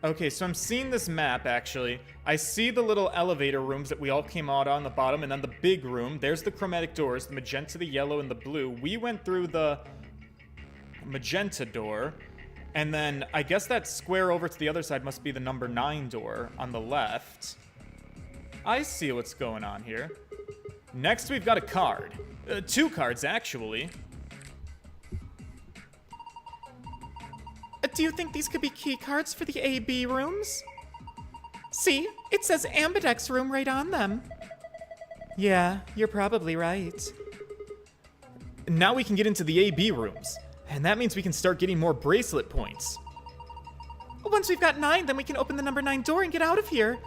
Okay, so I'm seeing this map, actually. I see the little elevator rooms that we all came out on the bottom, and then the big room. There's the chromatic doors, the magenta, the yellow, and the blue. We went through the magenta door, and then I guess that square over to the other side must be the number 9 door on the left. I see what's going on here. Next, we've got a card. 2 cards, actually. Do you think these could be key cards for the A-B rooms? See, it says Ambidex room right on them. Yeah, you're probably right. Now we can get into the A-B rooms, and that means we can start getting more bracelet points. Once we've got 9, then we can open the number 9 door and get out of here.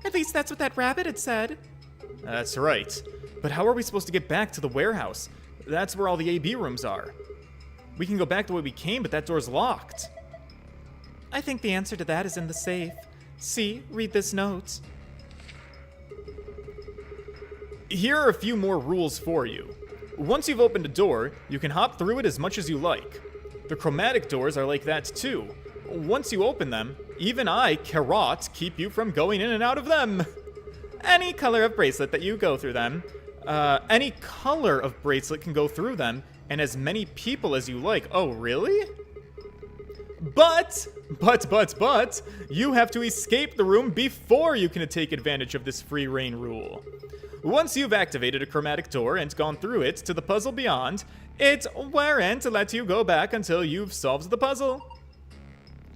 At least that's what that rabbit had said. That's right. But how are we supposed to get back to the warehouse? That's where all the A-B rooms are. We can go back the way we came, but that door's locked. I think the answer to that is in the safe. See, read this note. Here are a few more rules for you. Once you've opened a door, you can hop through it as much as you like. The chromatic doors are like that too. Once you open them, even I cannot keep you from going in and out of them. Any color of bracelet that you go through them, any color of bracelet can go through them, and as many people as you like. Oh, really? But, you have to escape the room before you can take advantage of this free reign rule. Once you've activated a chromatic door and gone through it to the puzzle beyond, it won't let you go back until you've solved the puzzle.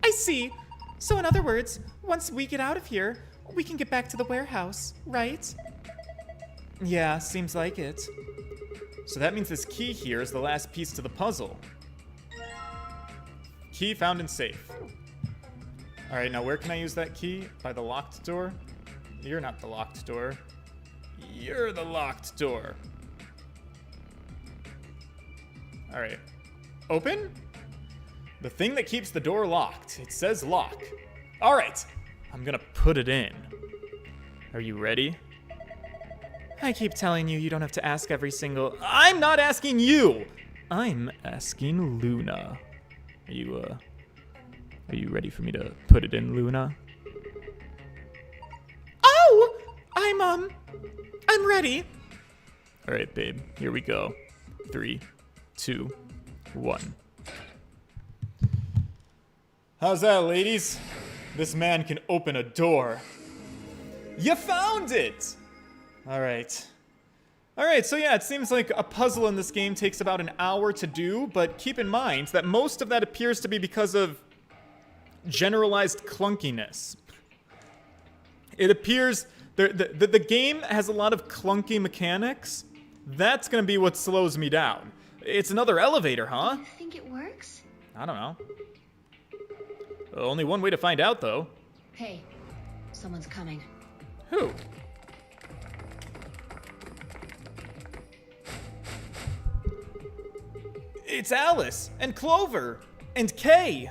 I see. So in other words, once we get out of here, we can get back to the warehouse, right? Yeah, seems like it. So that means this key here is the last piece to the puzzle. Key found in safe. Alright, now where can I use that key? By the locked door? You're not the locked door. You're the locked door. Alright. Open? The thing that keeps the door locked. It says lock. Alright. I'm gonna put it in. Are you ready? I keep telling you, you don't have to ask every single... I'm not asking you! I'm asking Luna. Are you ready for me to put it in, Luna? Oh! I'm ready. Alright, babe. Here we go. 3, 2, 1. How's that, ladies? This man can open a door. You found it! Alright. Alright, so yeah, it seems like a puzzle in this game takes about an hour to do, but keep in mind that most of that appears to be because of generalized clunkiness. It appears the game has a lot of clunky mechanics. That's gonna be what slows me down. It's another elevator, huh? You think it works? I don't know. Only one way to find out, though. Hey, someone's coming. Who? It's Alice, and Clover, and Kay.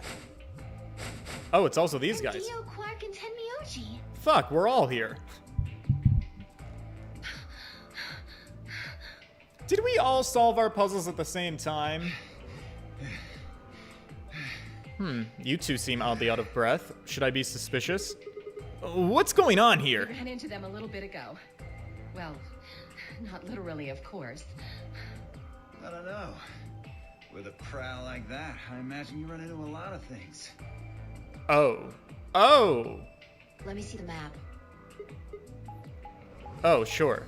Oh, it's also these guys. Dio, Quark, and Tenmyoji. Fuck, we're all here. Did we all solve our puzzles at the same time? You two seem oddly out of breath. Should I be suspicious? What's going on here? Ran into them a little bit ago. Well, not literally, of course. I don't know. With a crowd like that, I imagine you run into a lot of things. Oh. Oh! Let me see the map. Oh, sure.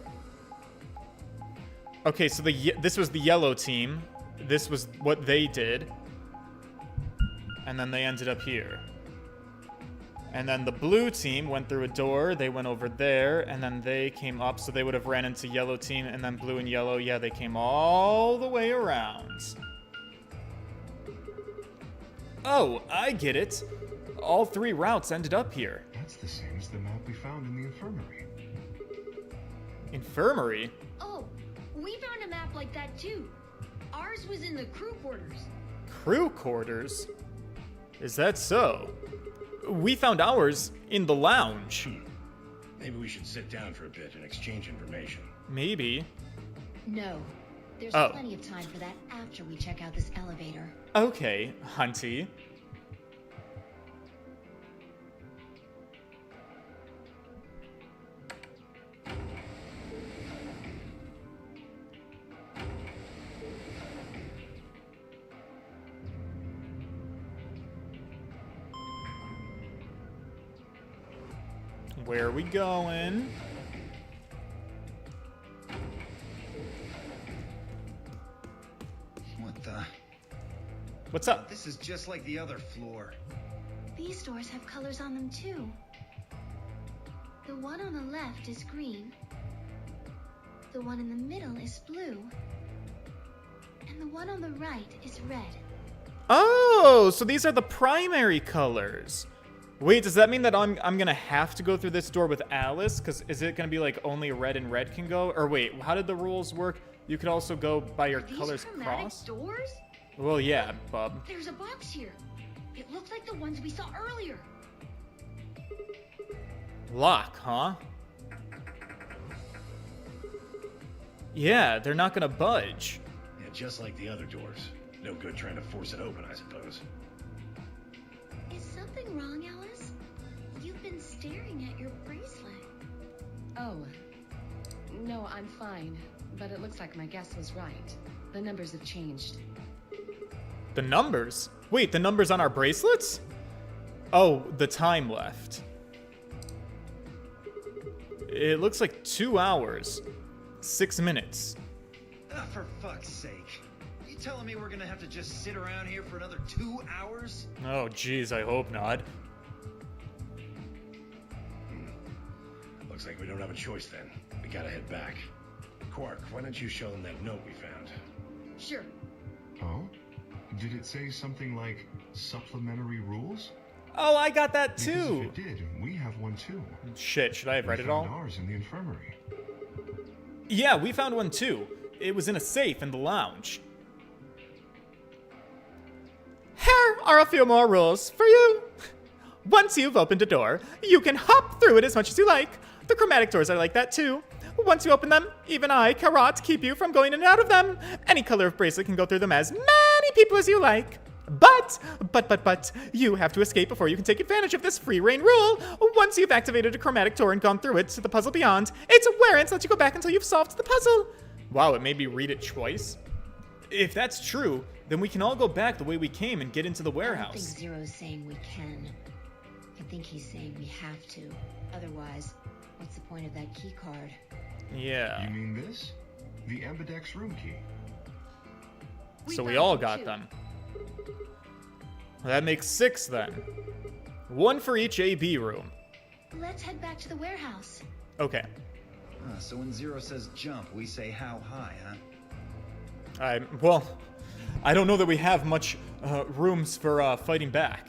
Okay, so this was the yellow team. This was what they did. And then they ended up here. And then the blue team went through a door, they went over there, and then they came up, so they would have ran into yellow team, and then blue and yellow, yeah, they came all the way around. Oh, I get it. All 3 routes ended up here. That's the same as the map we found in the infirmary. Infirmary? Oh, we found a map like that too. Ours was in the crew quarters. Crew quarters? Is that so? We found ours in the lounge. Maybe we should sit down for a bit and exchange information. Maybe. No. There's Oh. plenty of time for that after we check out this elevator. Okay, Hunty. Where are we going? What the? What's up? This is just like the other floor. These doors have colors on them too. The one on the left is green. The one in the middle is blue. And the one on the right is red. Oh, so these are the primary colors. Wait, does that mean that I'm gonna have to go through this door with Alice? Because is it gonna be like only red and red can go? Or wait, how did the rules work? You could also go by your These colors chromatic crossed? doors? Well, yeah, bub. There's a box here. It looks like the ones we saw earlier. Lock, huh? Yeah, they're not gonna budge. Yeah, just like the other doors. No good trying to force it open, I suppose. Is something wrong, Alice? You've been staring at your bracelet. Oh. No, I'm fine. But it looks like my guess was right. The numbers have changed. The numbers? Wait, the numbers on our bracelets? Oh, the time left. It looks like 2 hours, 6 minutes. For fuck's sake. You telling me we're gonna have to just sit around here for another 2 hours? Oh, jeez, I hope not. Looks like we don't have a choice then. We gotta head back. Quark, why don't you show them that note we found? Sure. Oh? Did it say something like supplementary rules? Oh, I got that Because too. if it did, we have one too. Shit, should I have read it We all? found ours in the infirmary. Yeah, we found one too. It was in a safe in the lounge. Here are a few more rules for you. Once you've opened a door, you can hop through it as much as you like. The chromatic doors are like that too. Once you open them, even I cannot keep you from going in and out of them. Any color of bracelet can go through them as many people as you like. But, you have to escape before you can take advantage of this free reign rule. Once you've activated a chromatic door and gone through it to the puzzle beyond, its awareness lets you go back until you've solved the puzzle. Wow, it made me read it twice. If that's true, then we can all go back the way we came and get into the I don't warehouse. think Zero's saying we can. I think he's saying we have to. Otherwise, what's the point of that key card? Yeah. You mean this? The Ambidex room key. So we found all some got too. them. Well, that makes 6 then. 1 for each AB room. Let's head back to the warehouse. Okay. So when Zero says jump, we say how high, huh? Well, I don't know that we have much rooms for fighting back.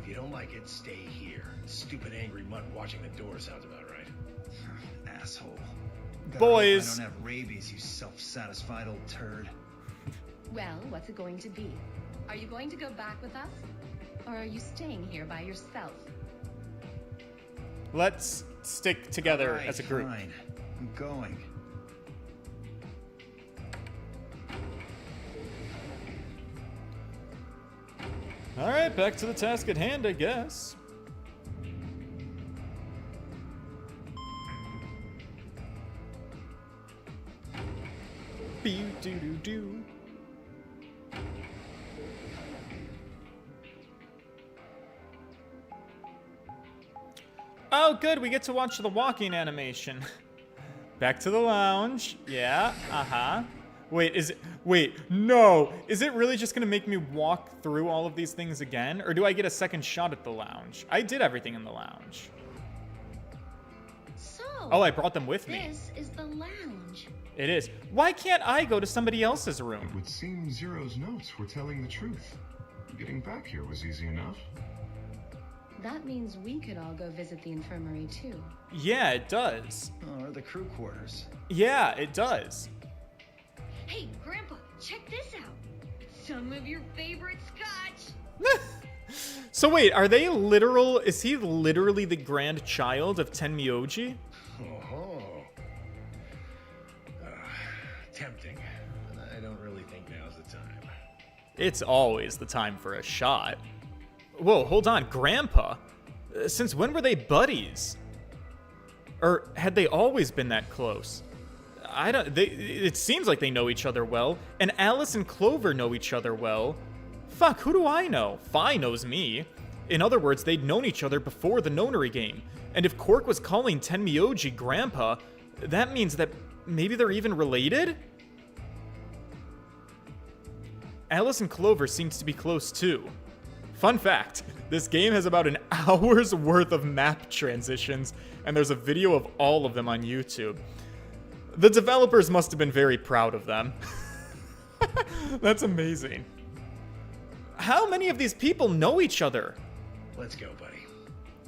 If you don't like it, stay here. Stupid angry mutt watching the door sounds about right. Asshole. God, Boys. I don't have rabies, you self-satisfied old turd. Well, what's it going to be? Are you going to go back with us? Or are you staying here by yourself? Let's stick together Alright, as a group. Fine. I'm going. All right, back to the task at hand, I guess. Be-do-do-do. Oh, good, we get to watch the walking animation. Back to the lounge. Yeah, uh-huh. Wait, no! Is it really just gonna make me walk through all of these things again? Or do I get a second shot at the lounge? I did everything in the lounge. So, Oh, I brought them with me. this is the lounge. It is. Why can't I go to somebody else's It room? would seem Zero's notes were telling the truth. Getting back here was easy enough. That means we could all go visit the infirmary too. Yeah, it does. Oh, or the crew quarters. Yeah, it does. Hey, Grandpa, check this out. Some of your favorite scotch. So wait, are they literal? Is he literally the grandchild of Tenmyoji? Oh, tempting. But I don't really think now's the time. It's always the time for a shot. Whoa, hold on, Grandpa? Since when were they buddies? Or had they always been that close? It seems like they know each other well, and Alice and Clover know each other well. Fuck, who do I know? Fi knows me. In other words, they'd known each other before the Nonary game. And if Quark was calling Tenmyoji Grandpa, that means that maybe they're even related? Alice and Clover seems to be close too. Fun fact, this game has about an hour's worth of map transitions, and there's a video of all of them on YouTube. The developers must have been very proud of them. That's amazing. How many of these people know each other? Let's go, buddy.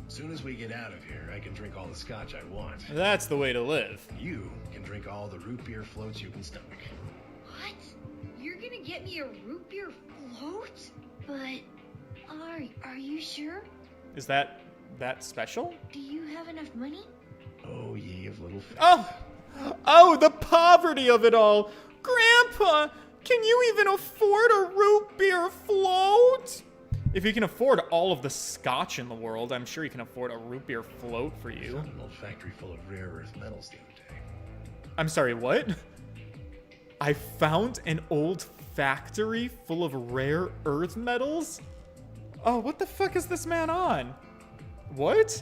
As soon as we get out of here, I can drink all the scotch I want. That's the way to live. You can drink all the root beer floats you can stomach. What? You're gonna get me a root beer float? But are you sure? Is that special? Do you have enough money? Oh, ye of little faith. Oh, the poverty of it all. Grandpa, can you even afford a root beer float? If you can afford all of the scotch in the world, I'm sure you can afford a root beer float for you. Found an old factory full of rare earth metals the other day. I'm sorry, what? I found an old factory full of rare earth metals? Oh, what the fuck is this man on? What?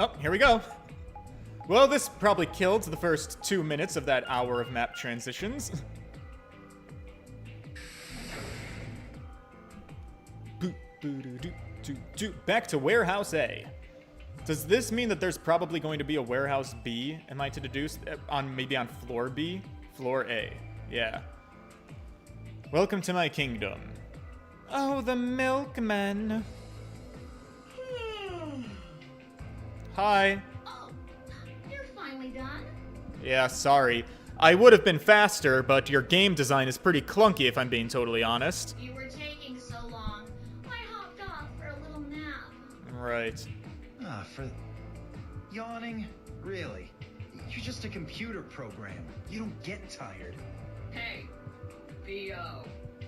Oh, here we go. Well, this probably killed the first 2 minutes of that hour of map transitions. Back to Warehouse A. Does this mean that there's probably going to be a Warehouse B, am I to deduce, maybe on floor B? Floor A, yeah. Welcome to my kingdom. Oh, the milkman. Hi. Oh, you're finally done. Yeah, sorry. I would have been faster, but your game design is pretty clunky if I'm being totally honest. You were taking so long. I hopped off for a little nap. Right. Ah, for yawning? Really? You're just a computer program. You don't get tired. Hey, B.O.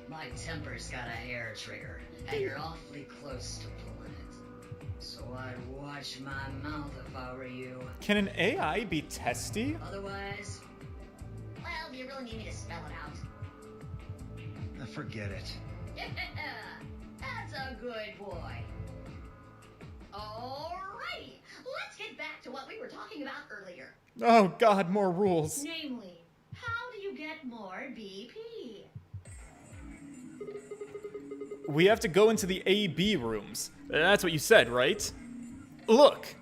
My temper's got a hair trigger, and you're awfully close to pulling it. So I'd watch my mouth if I were you. Can an AI be testy? Otherwise, Well, do you really need me to spell it out? Forget it. that's a good boy. Alrighty, let's get back to what we were talking about earlier. Oh god, more rules. Namely, how do you get more BP? We have to go into the AB rooms. That's what you said, right? Look.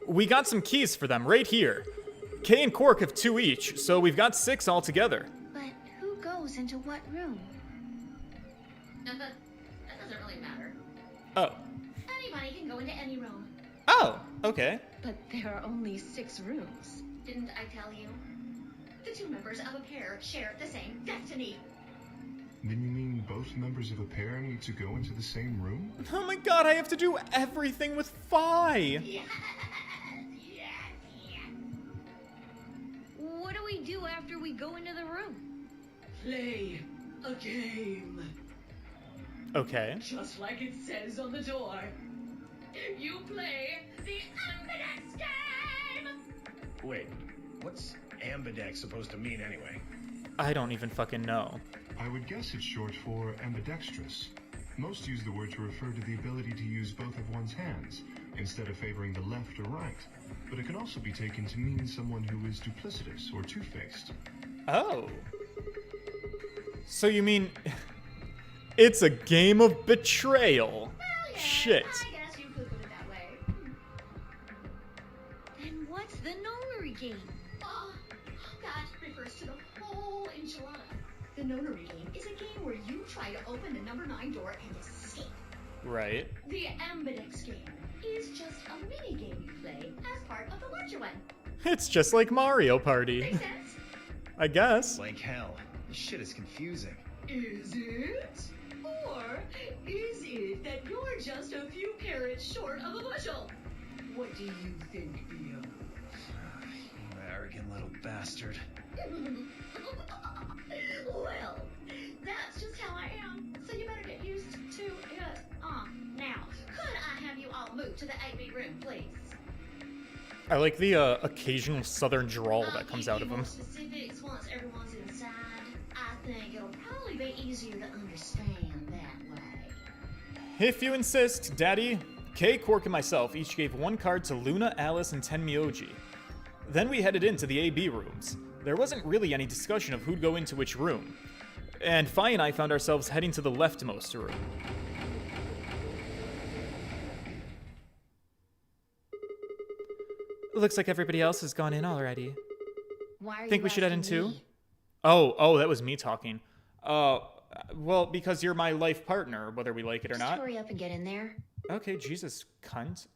We got some keys for them right here. Kay and Quark have 2 each, so we've got 6 altogether. But who goes into what room? that doesn't really matter. Oh. Anybody can go into any room. Oh, okay. But there are only 6 rooms. Didn't I tell you? The 2 members of a pair share the same destiny. Then you mean both members of a pair need to go into the same room? Oh my god, I have to do everything with Phi. Yes. What do we do after we go into the room? Play a game. Okay. Just like it says on the door. You play the Ambidex game! Wait, what's ambidex supposed to mean anyway? I don't even fucking know. I would guess it's short for ambidextrous. Most use the word to refer to the ability to use both of one's hands, instead of favoring the left or right. But it can also be taken to mean someone who is duplicitous or two-faced. Oh. So you mean... it's a game of betrayal. Yeah, Shit. I guess you could put it that way. Then what's the notary game? Oh, that refers to the whole enchilada. The notary game is a game where you try to open the number 9 door and escape. Right. The Ambidex game is just a mini game you play as part of the larger one. It's just like Mario Party. Make sense? I guess. Like hell. This shit is confusing. Is it? Or is it that you're just a few carrots short of a bushel? What do you think, Bio? You arrogant little bastard. Well, that's just how I am. So you better get used to it. Now, could I have you all move to the 8B room, please? I like the occasional southern drawl that comes out of him. More specifics once everyone's inside. I think it'll probably be easier to understand that way. If you insist, Daddy. Kay, Quark, and myself each gave 1 card to Luna, Alice, and Tenmyoji. Then we headed into the AB rooms. There wasn't really any discussion of who'd go into which room. And Phi and I found ourselves heading to the leftmost room. Looks like everybody else has gone in already. Why are Think you we should head in asking too? me? Oh, that was me talking. Well, because you're my life partner, whether we like it or Just not. hurry up and get in there. Okay, Jesus, cunt.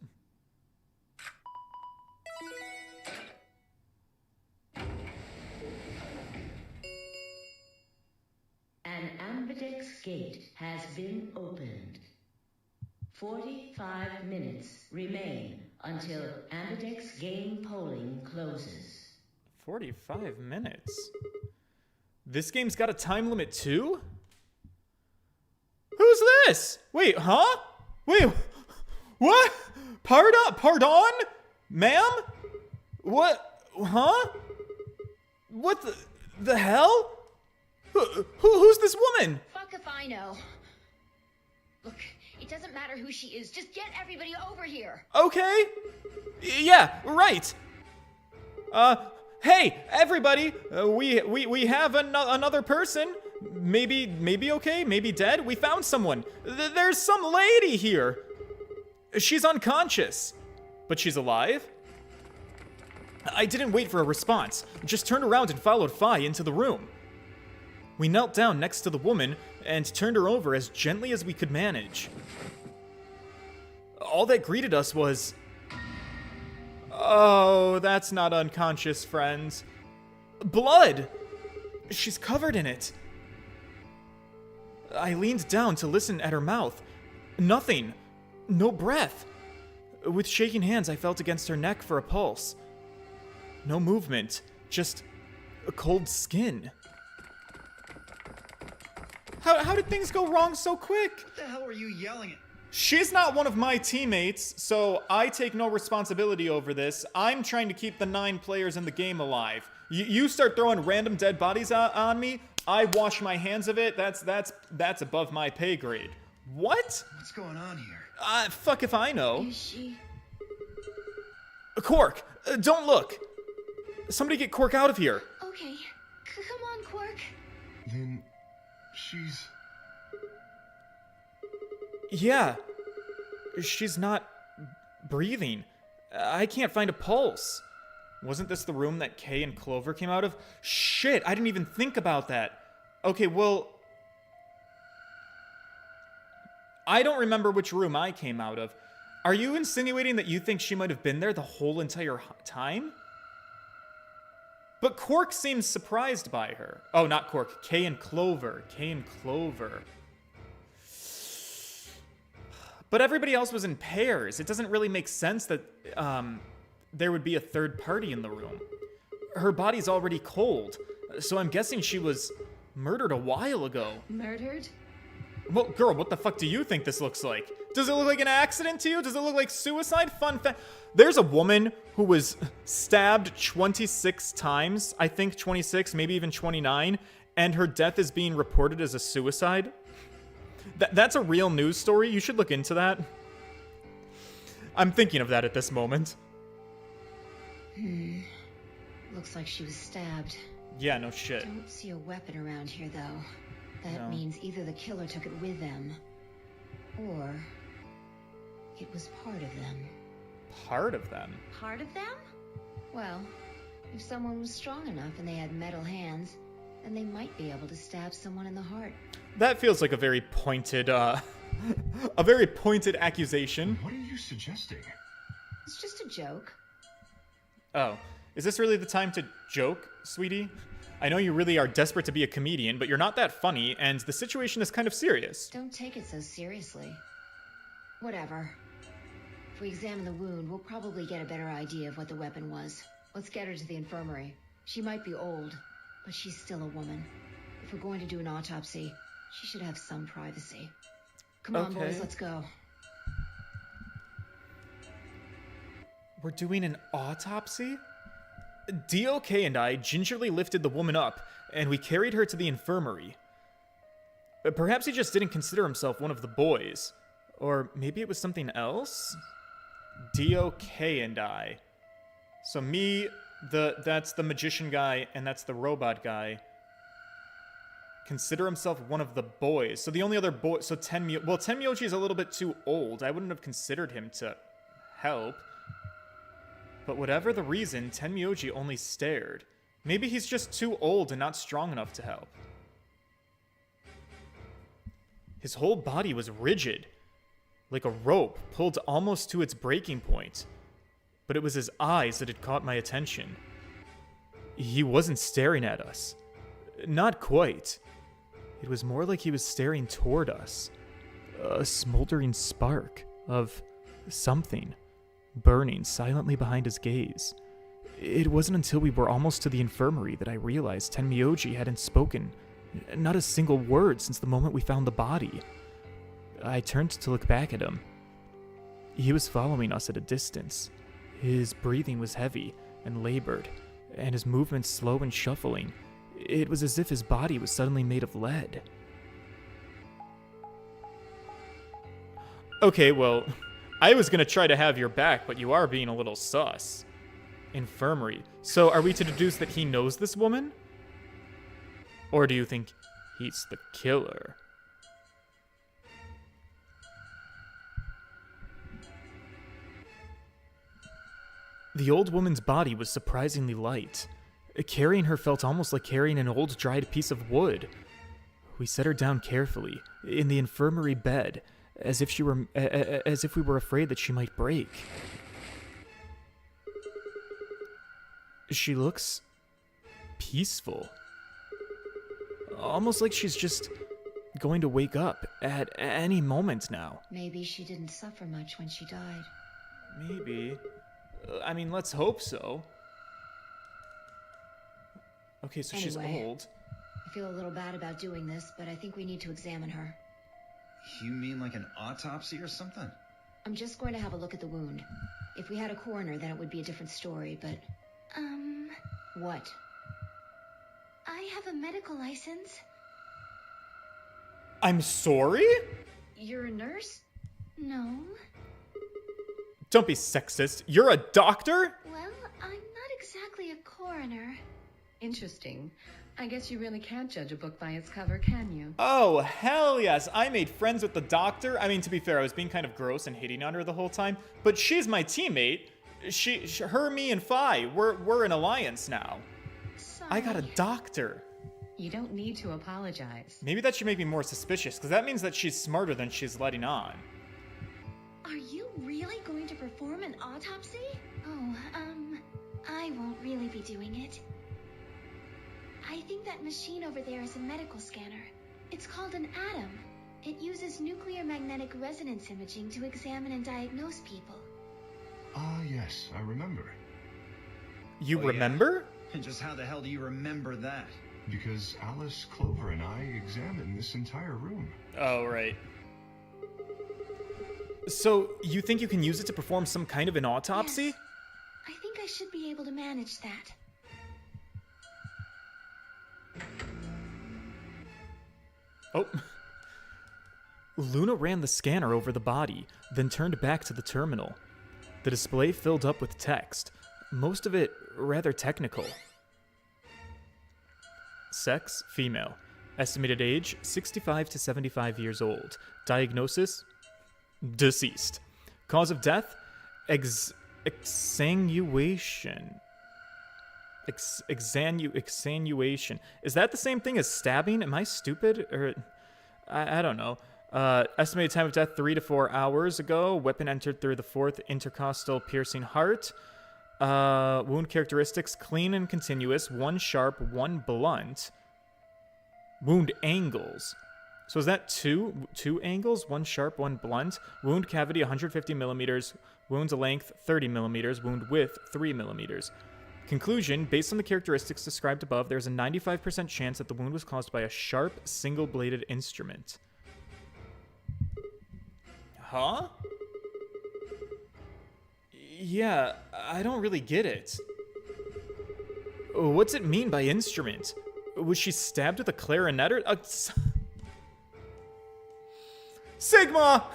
An Ambidex gate has been opened. 45 minutes remain until Ambidex game polling closes. 45 minutes? This game's got a time limit too? Who's this? Wait, huh? Wait, what? Pardon? Ma'am? What? Huh? What the hell? Who's this woman? Fuck if I know. Look, It doesn't matter who she is. Just get everybody over here. Okay. Yeah, right. Hey, everybody. We have another person. Maybe okay, maybe dead. We found someone. There's some lady here. She's unconscious, but she's alive. I didn't wait for a response. Just turned around and followed Phi into the room. We knelt down next to the woman and turned her over as gently as we could manage. All that greeted us was... Oh, that's not unconscious, friends. Blood! She's covered in it. I leaned down to listen at her mouth. Nothing. No breath. With shaking hands, I felt against her neck for a pulse. No movement. Just a cold skin. How did things go wrong so quick? What the hell were you yelling at? She's not one of my teammates, so I take no responsibility over this. I'm trying to keep the 9 players in the game alive. You start throwing random dead bodies on me, I wash my hands of it. That's above my pay grade. What? What's going on here? Fuck if I know. Is she? Quark, don't look. Somebody get Quark out of here. Okay. Come on, Quark. Then she's... Yeah. She's not breathing. I can't find a pulse. Wasn't this the room that Kay and Clover came out of? Shit, I didn't even think about that. Okay, well... I don't remember which room I came out of. Are you insinuating that you think she might have been there the whole entire time? But Quark seems surprised by her. Oh, not Quark. Kay and Clover. Kay and Clover. But everybody else was in pairs. It doesn't really make sense that there would be a third party in the room. Her body's already cold, so I'm guessing she was murdered a while ago. Murdered? Well, girl, what the fuck do you think this looks like? Does it look like an accident to you? Does it look like suicide? Fun fact. There's a woman who was stabbed 26 times. I think 26, maybe even 29. And her death is being reported as a suicide. That's a real news story. You should look into that. I'm thinking of that at this moment. Looks like she was stabbed. Yeah, no shit. Don't see a weapon around here, though. That No. means either the killer took it with them, or it was part of them. Part of them? Part of them? Well, if someone was strong enough and they had metal hands, then they might be able to stab someone in the heart. That feels like a very pointed, a very pointed accusation. What are you suggesting? It's just a joke. Oh, is this really the time to joke, sweetie? I know you really are desperate to be a comedian, but you're not that funny, and the situation is kind of serious. Don't take it so seriously. Whatever. If we examine the wound, we'll probably get a better idea of what the weapon was. Let's get her to the infirmary. She might be old, but she's still a woman. If we're going to do an autopsy, she should have some privacy. Come on, boys, let's go. We're doing an autopsy? DOK and I gingerly lifted the woman up, and we carried her to the infirmary. Perhaps he just didn't consider himself one of the boys. Or maybe it was something else? DOK and I. So me, that's the magician guy, and that's the robot guy. Consider himself one of the boys. So the only other boy, so Tenmyoji is a little bit too old. I wouldn't have considered him to help. But whatever the reason, Tenmyoji only stared. Maybe he's just too old and not strong enough to help. His whole body was rigid, like a rope pulled almost to its breaking point. But it was his eyes that had caught my attention. He wasn't staring at us. Not quite. It was more like he was staring toward us. A smoldering spark of something burning silently behind his gaze. It wasn't until we were almost to the infirmary that I realized Tenmyoji hadn't spoken not a single word since the moment we found the body. I turned to look back at him. He was following us at a distance. His breathing was heavy and labored, and his movements slow and shuffling. It was as if his body was suddenly made of lead. Okay, well, I was gonna try to have your back, but you are being a little sus. Infirmary. So are we to deduce that he knows this woman? Or do you think he's the killer? The old woman's body was surprisingly light. Carrying her felt almost like carrying an old dried piece of wood. We set her down carefully, in the infirmary bed, as if we were afraid that she might break. She looks peaceful. Almost like she's just going to wake up at any moment now. Maybe she didn't suffer much when she died. Maybe. I mean, let's hope so. Okay, so she's Anyway. old. I feel a little bad about doing this, but I think we need to examine her. You mean like an autopsy or something? I'm just going to have a look at the wound. If we had a coroner, then it would be a different story, but... What? I have a medical license. I'm sorry? You're a nurse? No. Don't be sexist. You're a doctor? Well, I'm not exactly a coroner. Interesting. I guess you really can't judge a book by its cover, can you? Oh, hell yes. I made friends with the doctor. I mean, to be fair, I was being kind of gross and hitting on her the whole time, but she's my teammate. Her, me, and Fi, we're an alliance now. Sorry. I got a doctor. You don't need to apologize. Maybe that should make me more suspicious, because that means that she's smarter than she's letting on. Are you really going to perform an autopsy? Oh, I won't really be doing it. I think that machine over there is a medical scanner. It's called an ATOM. It uses nuclear magnetic resonance imaging to examine and diagnose people. Ah, yes, I remember. You Oh, yeah? remember? And just how the hell do you remember that? Because Alice, Clover, and I examined this entire room. Oh, right. So, you think you can use it to perform some kind of an autopsy? Yes. I think I should be able to manage that. Oh. Luna ran the scanner over the body, then turned back to the terminal. The display filled up with text, most of it rather technical. Sex, female. Estimated age, 65 to 75 years old. Diagnosis, deceased. Cause of death, exsanguation. Exsanguation. Is that the same thing as stabbing? Am I stupid? Or I don't know. Estimated time of death 3 to 4 hours ago. Weapon entered through the fourth intercostal piercing heart. Wound characteristics clean and continuous. 1 sharp, 1 blunt. Wound angles. So is that two angles? 1 sharp, 1 blunt. Wound cavity 150 millimeters. Wound length 30 millimeters. Wound width 3 millimeters. Conclusion, based on the characteristics described above, there's a 95% chance that the wound was caused by a sharp, single-bladed instrument. Huh? Yeah, I don't really get it. What's it mean by instrument? Was she stabbed with a clarinet or... Sigma!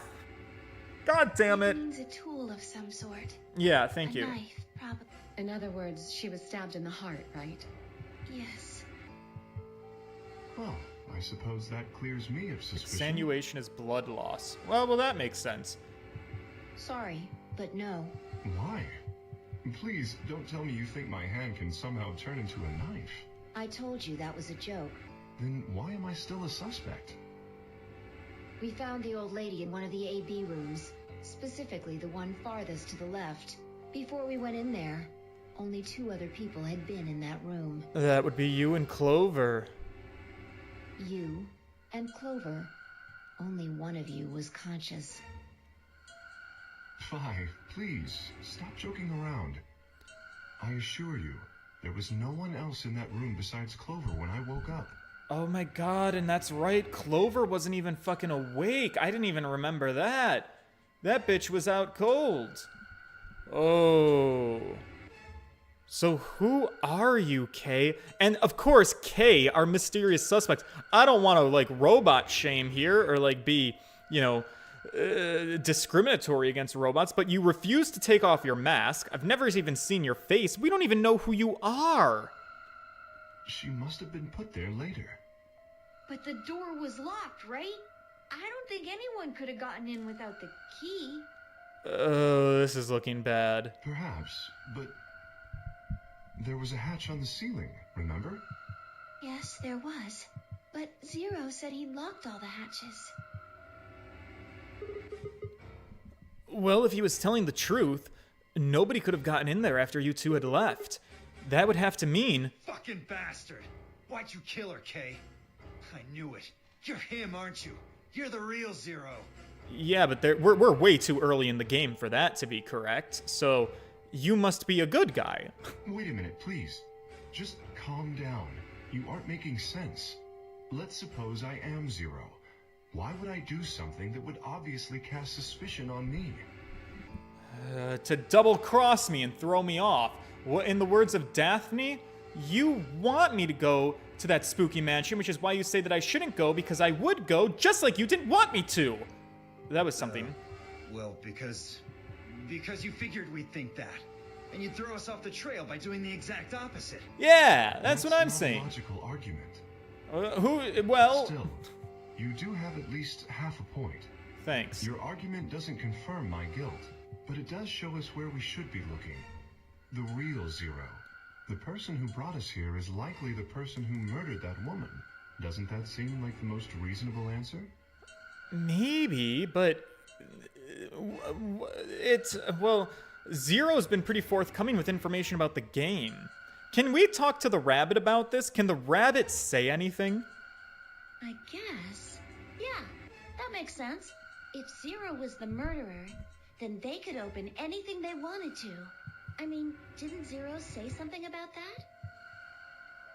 God damn it. It means a tool of some sort. Yeah, thank you. A knife, probably. In other words, she was stabbed in the heart, right? Yes. Well, I suppose that clears me of suspicion. Exsanguation is blood loss. Well, that makes sense. Sorry, but no. Why? Please, don't tell me you think my hand can somehow turn into a knife. I told you that was a joke. Then why am I still a suspect? We found the old lady in one of the AB rooms, specifically the one farthest to the left. Before we went in there, only 2 other people had been in that room. That would be you and Clover. You and Clover. Only one of you was conscious. Fi, please, stop joking around. I assure you, there was no one else in that room besides Clover when I woke up. Oh my god, and that's right, Clover wasn't even fucking awake. I didn't even remember that. That bitch was out cold. Oh. So who are you, Kay? And of course, Kay, our mysterious suspect. I don't want to, like, robot shame here or, like, be, you know, discriminatory against robots, but you refuse to take off your mask. I've never even seen your face. We don't even know who you are. She must have been put there later. But the door was locked, right? I don't think anyone could have gotten in without the key. Oh, this is looking bad. Perhaps, but there was a hatch on the ceiling, remember? Yes, there was. But Zero said he locked all the hatches. Well, if he was telling the truth, nobody could have gotten in there after you two had left. That would have to mean... Fucking bastard! Why'd you kill her, Kay? I knew it. You're him, aren't you? You're the real Zero. Yeah, but we're way too early in the game for that to be correct, so you must be a good guy. Wait a minute, please. Just calm down. You aren't making sense. Let's suppose I am Zero. Why would I do something that would obviously cast suspicion on me? To double-cross me and throw me off. In the words of Daphne, you want me to go to that spooky mansion, which is why you say that I shouldn't go, because I would go, just like you didn't want me to. That was something. Well, because you figured we'd think that. And you'd throw us off the trail by doing the exact opposite. Yeah, that's what I'm not saying. A logical argument. Well... Still, you do have at least half a point. Thanks. Your argument doesn't confirm my guilt, but it does show us where we should be looking. The real Zero. The person who brought us here is likely the person who murdered that woman. Doesn't that seem like the most reasonable answer? Maybe, but... Well, Zero's been pretty forthcoming with information about the game. Can we talk to the rabbit about this? Can the rabbit say anything? I guess. Yeah, that makes sense. If Zero was the murderer, then they could open anything they wanted to. I mean, didn't Zero say something about that?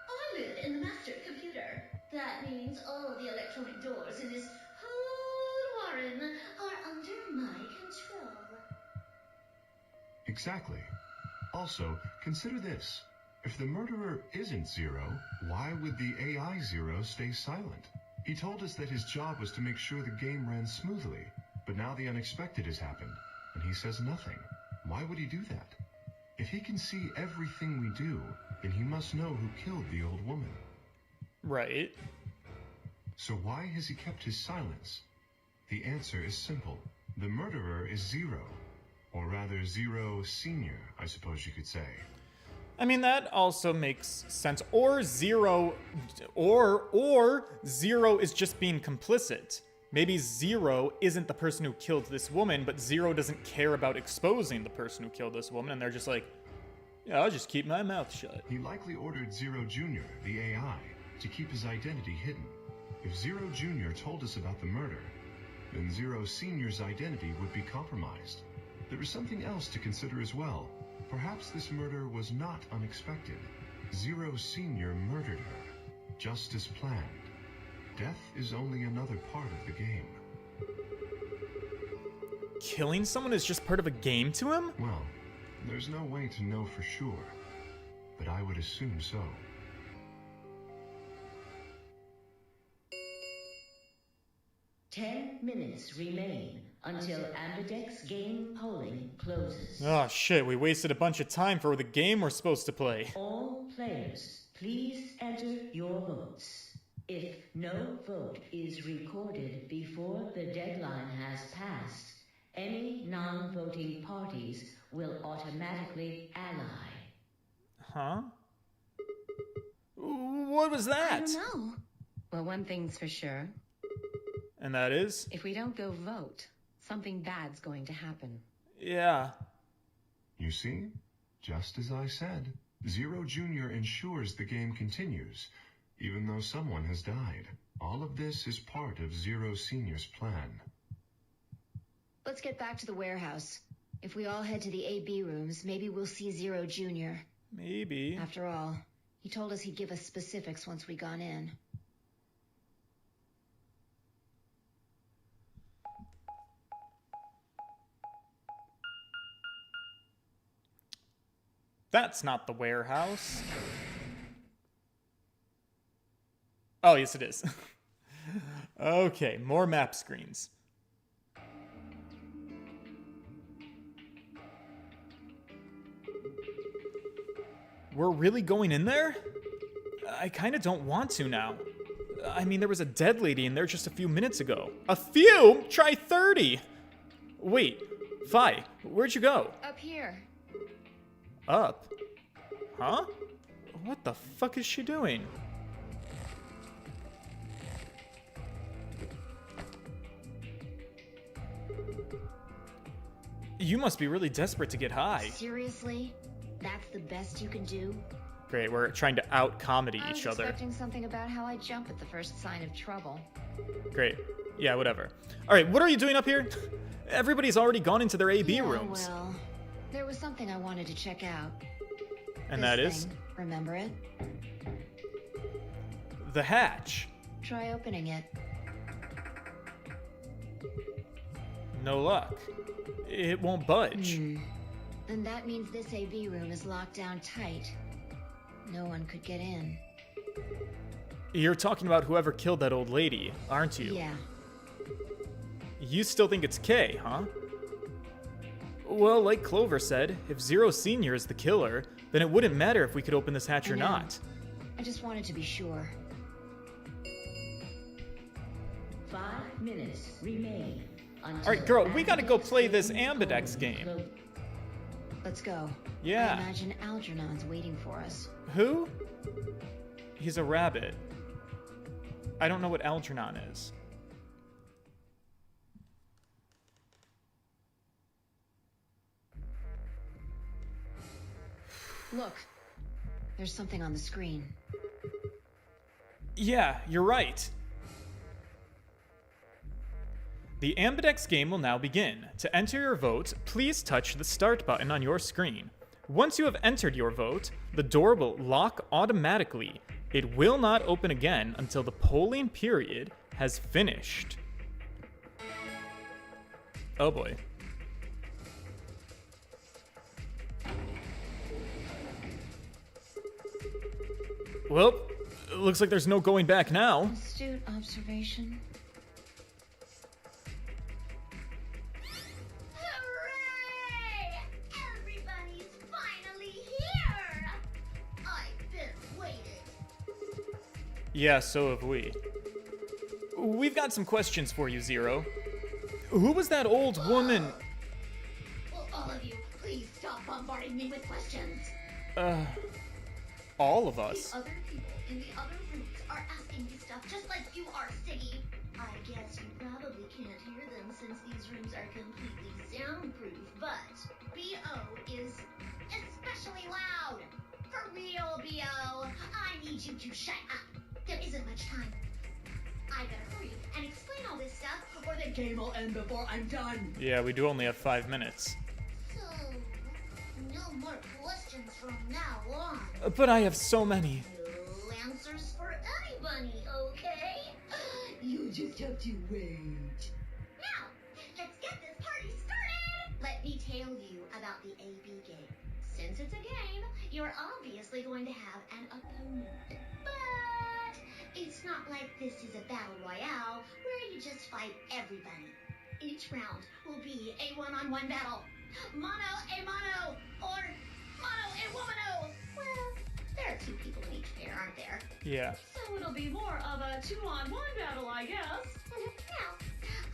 I live in the master computer. That means all the electronic doors in this whole warren are under my control. Exactly. Also, consider this. If the murderer isn't Zero, why would the AI Zero stay silent? He told us that his job was to make sure the game ran smoothly, but now the unexpected has happened, and he says nothing. Why would he do that? If he can see everything we do, then he must know who killed the old woman. Right. So why has he kept his silence? The answer is simple. The murderer is Zero. Or rather, Zero Senior, I suppose you could say. I mean, that also makes sense. Or Zero is just being complicit. Maybe Zero isn't the person who killed this woman, but Zero doesn't care about exposing the person who killed this woman, and they're just like, yeah, I'll just keep my mouth shut. He likely ordered Zero Jr., the AI, to keep his identity hidden. If Zero Jr. told us about the murder, then Zero Senior's identity would be compromised. There is something else to consider as well. Perhaps this murder was not unexpected. Zero Senior murdered her, just as planned. Death is only another part of the game. Killing someone is just part of a game to him? Well, there's no way to know for sure, but I would assume so. Ten minutes remain until Ambidex game polling closes. Oh shit, we wasted a bunch of time for the game we're supposed to play. All players, please enter your votes. If no vote is recorded before the deadline has passed, any non-voting parties will automatically ally. Huh? What was that? I don't know. Well, one thing's for sure. And that is? If we don't go vote, something bad's going to happen. Yeah. You see? Just as I said. Zero Jr. ensures the game continues, even though someone has died. All of this is part of Zero Senior's plan. Let's get back to the warehouse. If we all head to the AB rooms, maybe we'll see Zero Jr. Maybe. After all, he told us he'd give us specifics once we got in. That's not the warehouse. Oh, yes it is. Okay, more map screens. We're really going in there? I kind of don't want to now. I mean, there was a dead lady in there just a few minutes ago. A few? Try 30! Wait, Vi, where'd you go? Up here. Up? Huh? What the fuck is she doing? You must be really desperate to get high. Seriously? That's the best you can do? Great, we're trying to out-comedy each other. I was expecting something about how I jump at the first sign of trouble. Great. Yeah, whatever. Alright, what are you doing up here? Everybody's already gone into their AB yeah, rooms. Well, there was something I wanted to check out. And this that is? thing, remember it? The hatch. Try opening it. No luck. It won't budge. Then that means this AB room is locked down tight. No one could get in. You're talking about whoever killed that old lady, aren't you? Yeah. You still think it's Kay, huh? Well, like Clover said, if Zero Senior is the killer, then it wouldn't matter if we could open this hatch or not. I just wanted to be sure. 5 minutes remain. Alright, girl, we gotta go play this Ambidex game. Let's go. Yeah. I imagine Algernon's waiting for us. Who? He's a rabbit. I don't know what Algernon is. Look. There's something on the screen. Yeah, you're right. The Ambidex game will now begin. To enter your vote, please touch the start button on your screen. Once you have entered your vote, the door will lock automatically. It will not open again until the polling period has finished. Oh boy. Well, it looks like there's no going back now. Astute observation. Hooray! Everybody's finally here! I've been waiting. Yeah, so have we. We've got some questions for you, Zero. Who was that old woman? Will all of you please stop bombarding me with questions? All of us. The other people in the other rooms are asking me stuff just like you are, Siggy. I guess you probably can't hear them since these rooms are completely soundproof, but B.O. is especially loud. For real, B.O. I need you to shut up. There isn't much time. I better hurry and explain all this stuff, or the game will end before I'm done. Yeah, we do only have 5 minutes. So, no more questions from now on. But I have so many. No answers for anybody, okay? You just have to wait. Now, let's get this party started! Let me tell you about the AB game. Since it's a game, you're obviously going to have an opponent. But it's not like this is a battle royale where you just fight everybody. Each round will be a one-on-one battle. Mono a mono, or mono a womano. Well, there are 2 people in each pair, aren't there? Yeah. So it'll be more of a 2-on-1 battle, I guess. Now,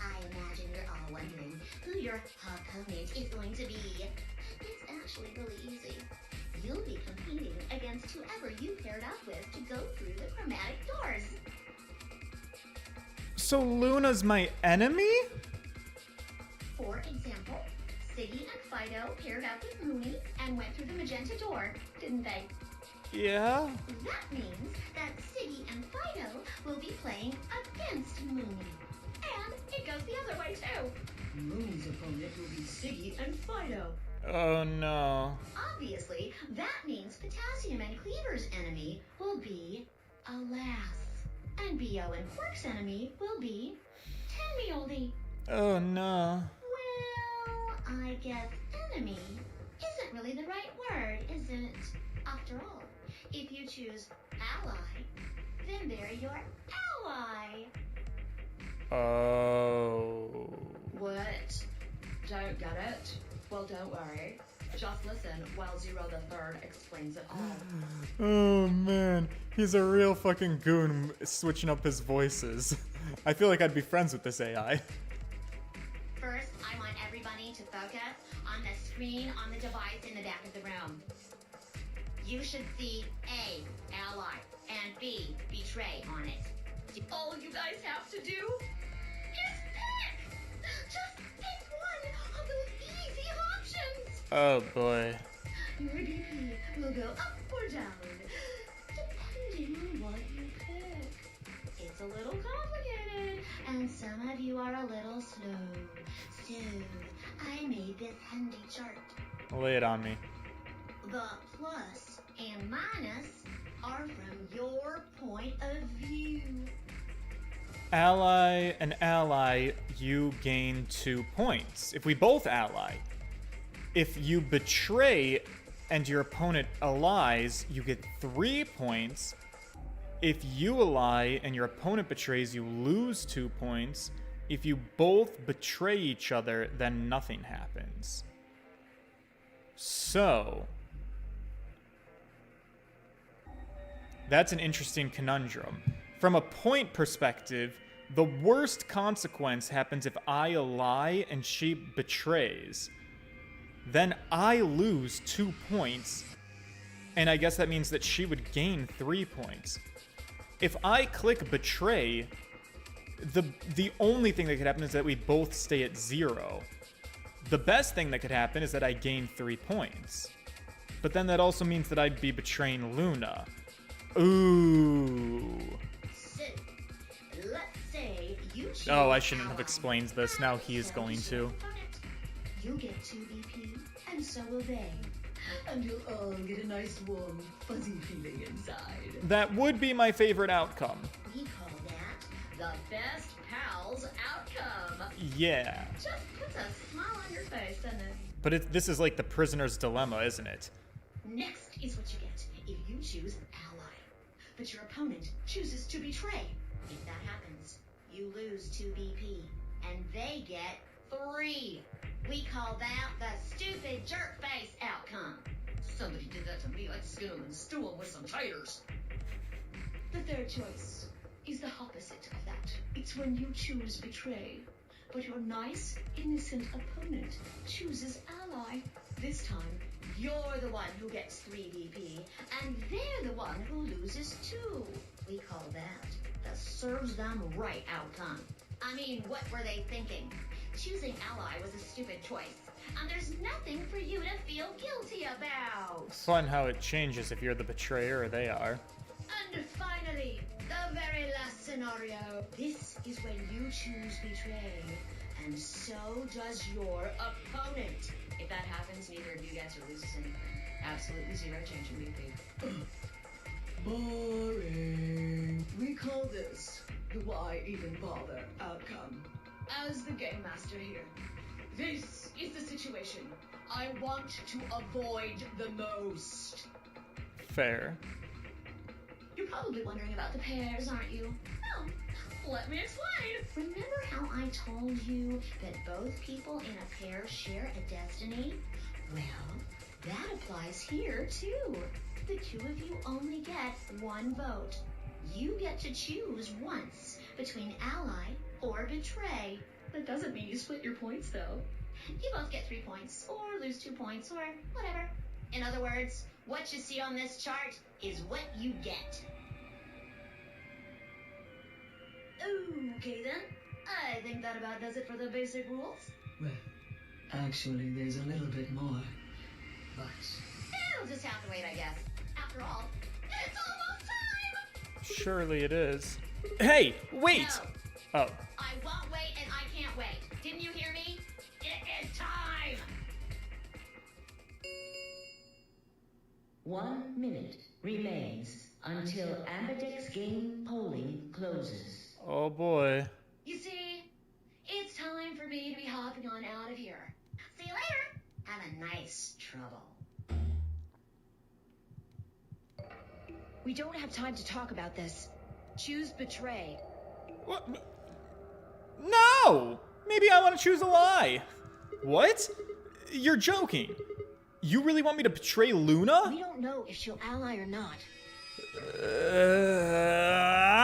I imagine you're all wondering who your opponent is going to be. It's actually really easy. You'll be competing against whoever you paired up with to go through the chromatic doors. So Luna's my enemy? For example, Siggy and Fido paired up with Mooney and went through the magenta door, didn't they? Yeah. That means that Siggy and Fido will be playing against Mooney. And it goes the other way too. Mooney's opponent will be Siggy and Fido. Oh no. Obviously, that means Potassium and Cleaver's enemy will be Alas. And B.O. and Quark's enemy will be Tenmeoldy. Oh no. Well, I guess enemy isn't really the right word, is it? After all, if you choose ally, then they're your ally. Oh. What? Don't get it? Well, don't worry. Just listen while Zero the Third explains it all. Oh man, he's a real fucking goon switching up his voices. I feel like I'd be friends with this AI. First, I want everybody to focus on the screen on the device in the back of the room. You should see A, ally, and B, betray on it. All you guys have to do Is pick! Just pick one of those easy options! Oh boy. Your BP will go up or down, depending on what you pick. It's a little complicated, and some of you are a little slow. So, I made this handy chart. Lay it on me. The plus and minus are from your point of view. Ally and ally, you gain 2 points. If we both ally. If you betray and your opponent allies, you get 3 points. If you ally and your opponent betrays, you lose 2 points. If you both betray each other, then nothing happens. So, that's an interesting conundrum. From a point perspective, the worst consequence happens if I ally and she betrays. Then I lose 2 points, and I guess that means that she would gain 3 points. If I click betray, the only thing that could happen is that we both stay at 0. The best thing that could happen is that I gain 3 points. But then that also means that I'd be betraying Luna. Ooh. So, let's say you choose Oh, I shouldn't have ally. explained this. Now he is So going choose to. opponent. You get 2 BP, and so will they. And you'll all get a nice warm, fuzzy feeling inside. That would be my favorite outcome. We call that the best pals outcome. Yeah. Just puts a smile on your face, doesn't it? But this is like the prisoner's dilemma, isn't it? next is what you get if you choose ally. But your opponent chooses to betray. If that happens, you lose 2 BP, and they get 3. We call that the stupid jerk face outcome. Somebody did that to me, I'd skin them and stew them with some taters. The third choice is the opposite of that. It's when you choose betray, but your nice, innocent opponent chooses ally. This time, you're the one who gets 3 BP, and they're the one who loses 2. We call that the serves them right outcome. I mean, what were they thinking? Choosing ally was a stupid choice, and there's nothing for you to feel guilty about. Fun how it changes if you're the betrayer or they are. And finally, the very last scenario. This is when you choose betray, and so does your opponent. If that happens, neither of you gets or loses anything. Absolutely zero change in BP. Boring. We call this the why even bother outcome. As the game master here, this is the situation I want to avoid the most. Fair. You're probably wondering about the pairs, aren't you? Well, let me explain. Remember how I told you that both people in a pair share a destiny? Well, that applies here too. The 2 of you only get 1 vote. You get to choose once between ally or betray. That doesn't mean you split your points though. You both get 3 points, or lose 2 points, or whatever. In other words, what you see on this chart is what you get. Okay then, I think that about does it for the basic rules. Well, actually, there's a little bit more. But We'll just have to wait, I guess. After all, it's almost time! Surely it is. Hey, wait! No, Oh. I won't wait and I can't wait. Didn't you hear me? It is time! 1 minute remains until Ambidex game polling closes. Oh boy. You see, it's time for me to be hopping on out of here. See you later! Have a nice trouble. We don't have time to talk about this. Choose betray. What? No! Maybe I want to choose a lie. What? You're joking. You really want me to betray Luna? We don't know if she'll ally or not.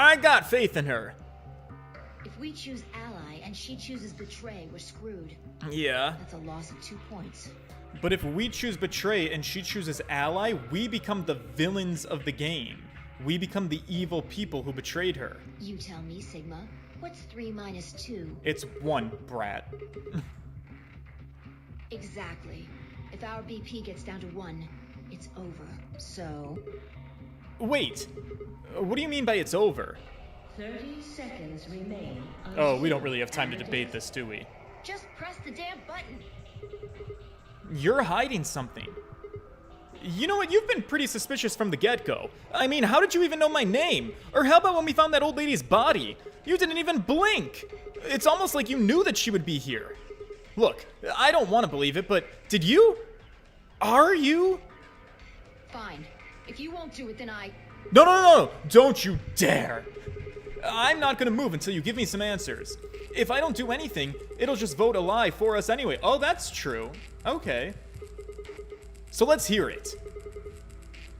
I got faith in her. If we choose ally and she chooses betray, we're screwed. Yeah. That's a loss of 2 points. But if we choose betray and she chooses ally, we become the villains of the game. We become the evil people who betrayed her. You tell me, Sigma. What's 3 minus 2? It's 1, brat. Exactly. If our BP gets down to 1, it's over. So... Wait. What do you mean by it's over? 30 seconds remain. Oh, we don't really have time to debate this, do we? just press the damn button. You're hiding something. You know what? You've been pretty suspicious from the get-go. I mean, how did you even know my name? Or how about when we found that old lady's body? You didn't even blink. It's almost like you knew that she would be here. Look, I don't want to believe it, but did you? Are you? Fine. If you won't do it, then I... No. Don't you dare. I'm not going to move until you give me some answers. If I don't do anything, it'll just vote a lie for us anyway. Oh, that's true. Okay. So let's hear it.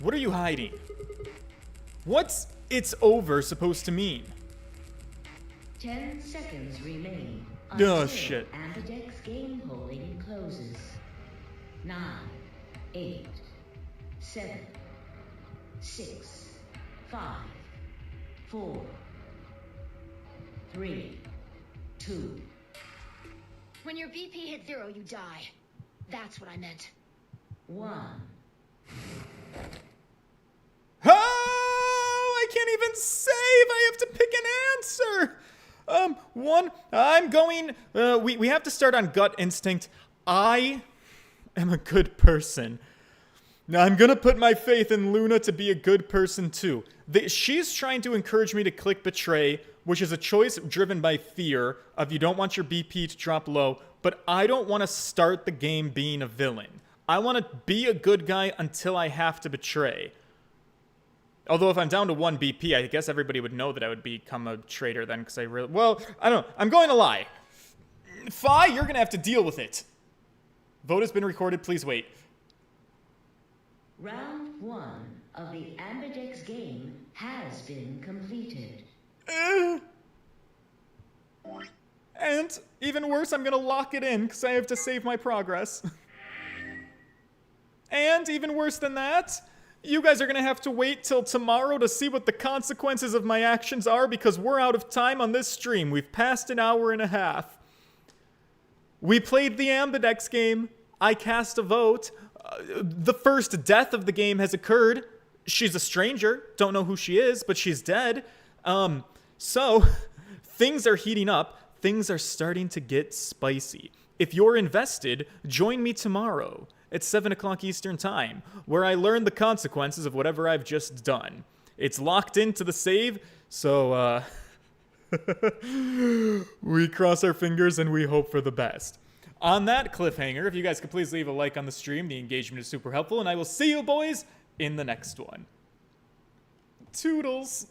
What are you hiding? What's "it's over" supposed to mean? 10 seconds remain. Oh, shit. Ambidex's game polling closes. 9, 8, 7, 6, 5, 4, 3, 2. When your BP hits 0, you die. That's what I meant. 1. Oh, I can't even save. I have to pick an answer. 1, I'm going, we have to start on gut instinct. I am a good person. Now, I'm gonna put my faith in Luna to be a good person too. She's trying to encourage me to click betray, which is a choice driven by fear of you don't want your BP to drop low, but I don't want to start the game being a villain. I want to be a good guy until I have to betray. Although if I'm down to 1 BP, I guess everybody would know that I would become a traitor then, because I really... Well, I don't know. I'm going to lie. Fi, you're going to have to deal with it. Vote has been recorded. Please wait. Round 1 of the Ambidex game has been completed. And, even worse, I'm going to lock it in, because I have to save my progress. And, even worse than that... You guys are going to have to wait till tomorrow to see what the consequences of my actions are because we're out of time on this stream. We've passed an hour and a half. We played the Ambidex game. I cast a vote. The first death of the game has occurred. She's a stranger. Don't know who she is, but she's dead. So, things are heating up. Things are starting to get spicy. If you're invested, join me tomorrow at 7 o'clock Eastern Time, where I learn the consequences of whatever I've just done. It's locked into the save, so, we cross our fingers and we hope for the best. On that cliffhanger, if you guys could please leave a like on the stream, the engagement is super helpful, and I will see you boys in the next one. Toodles!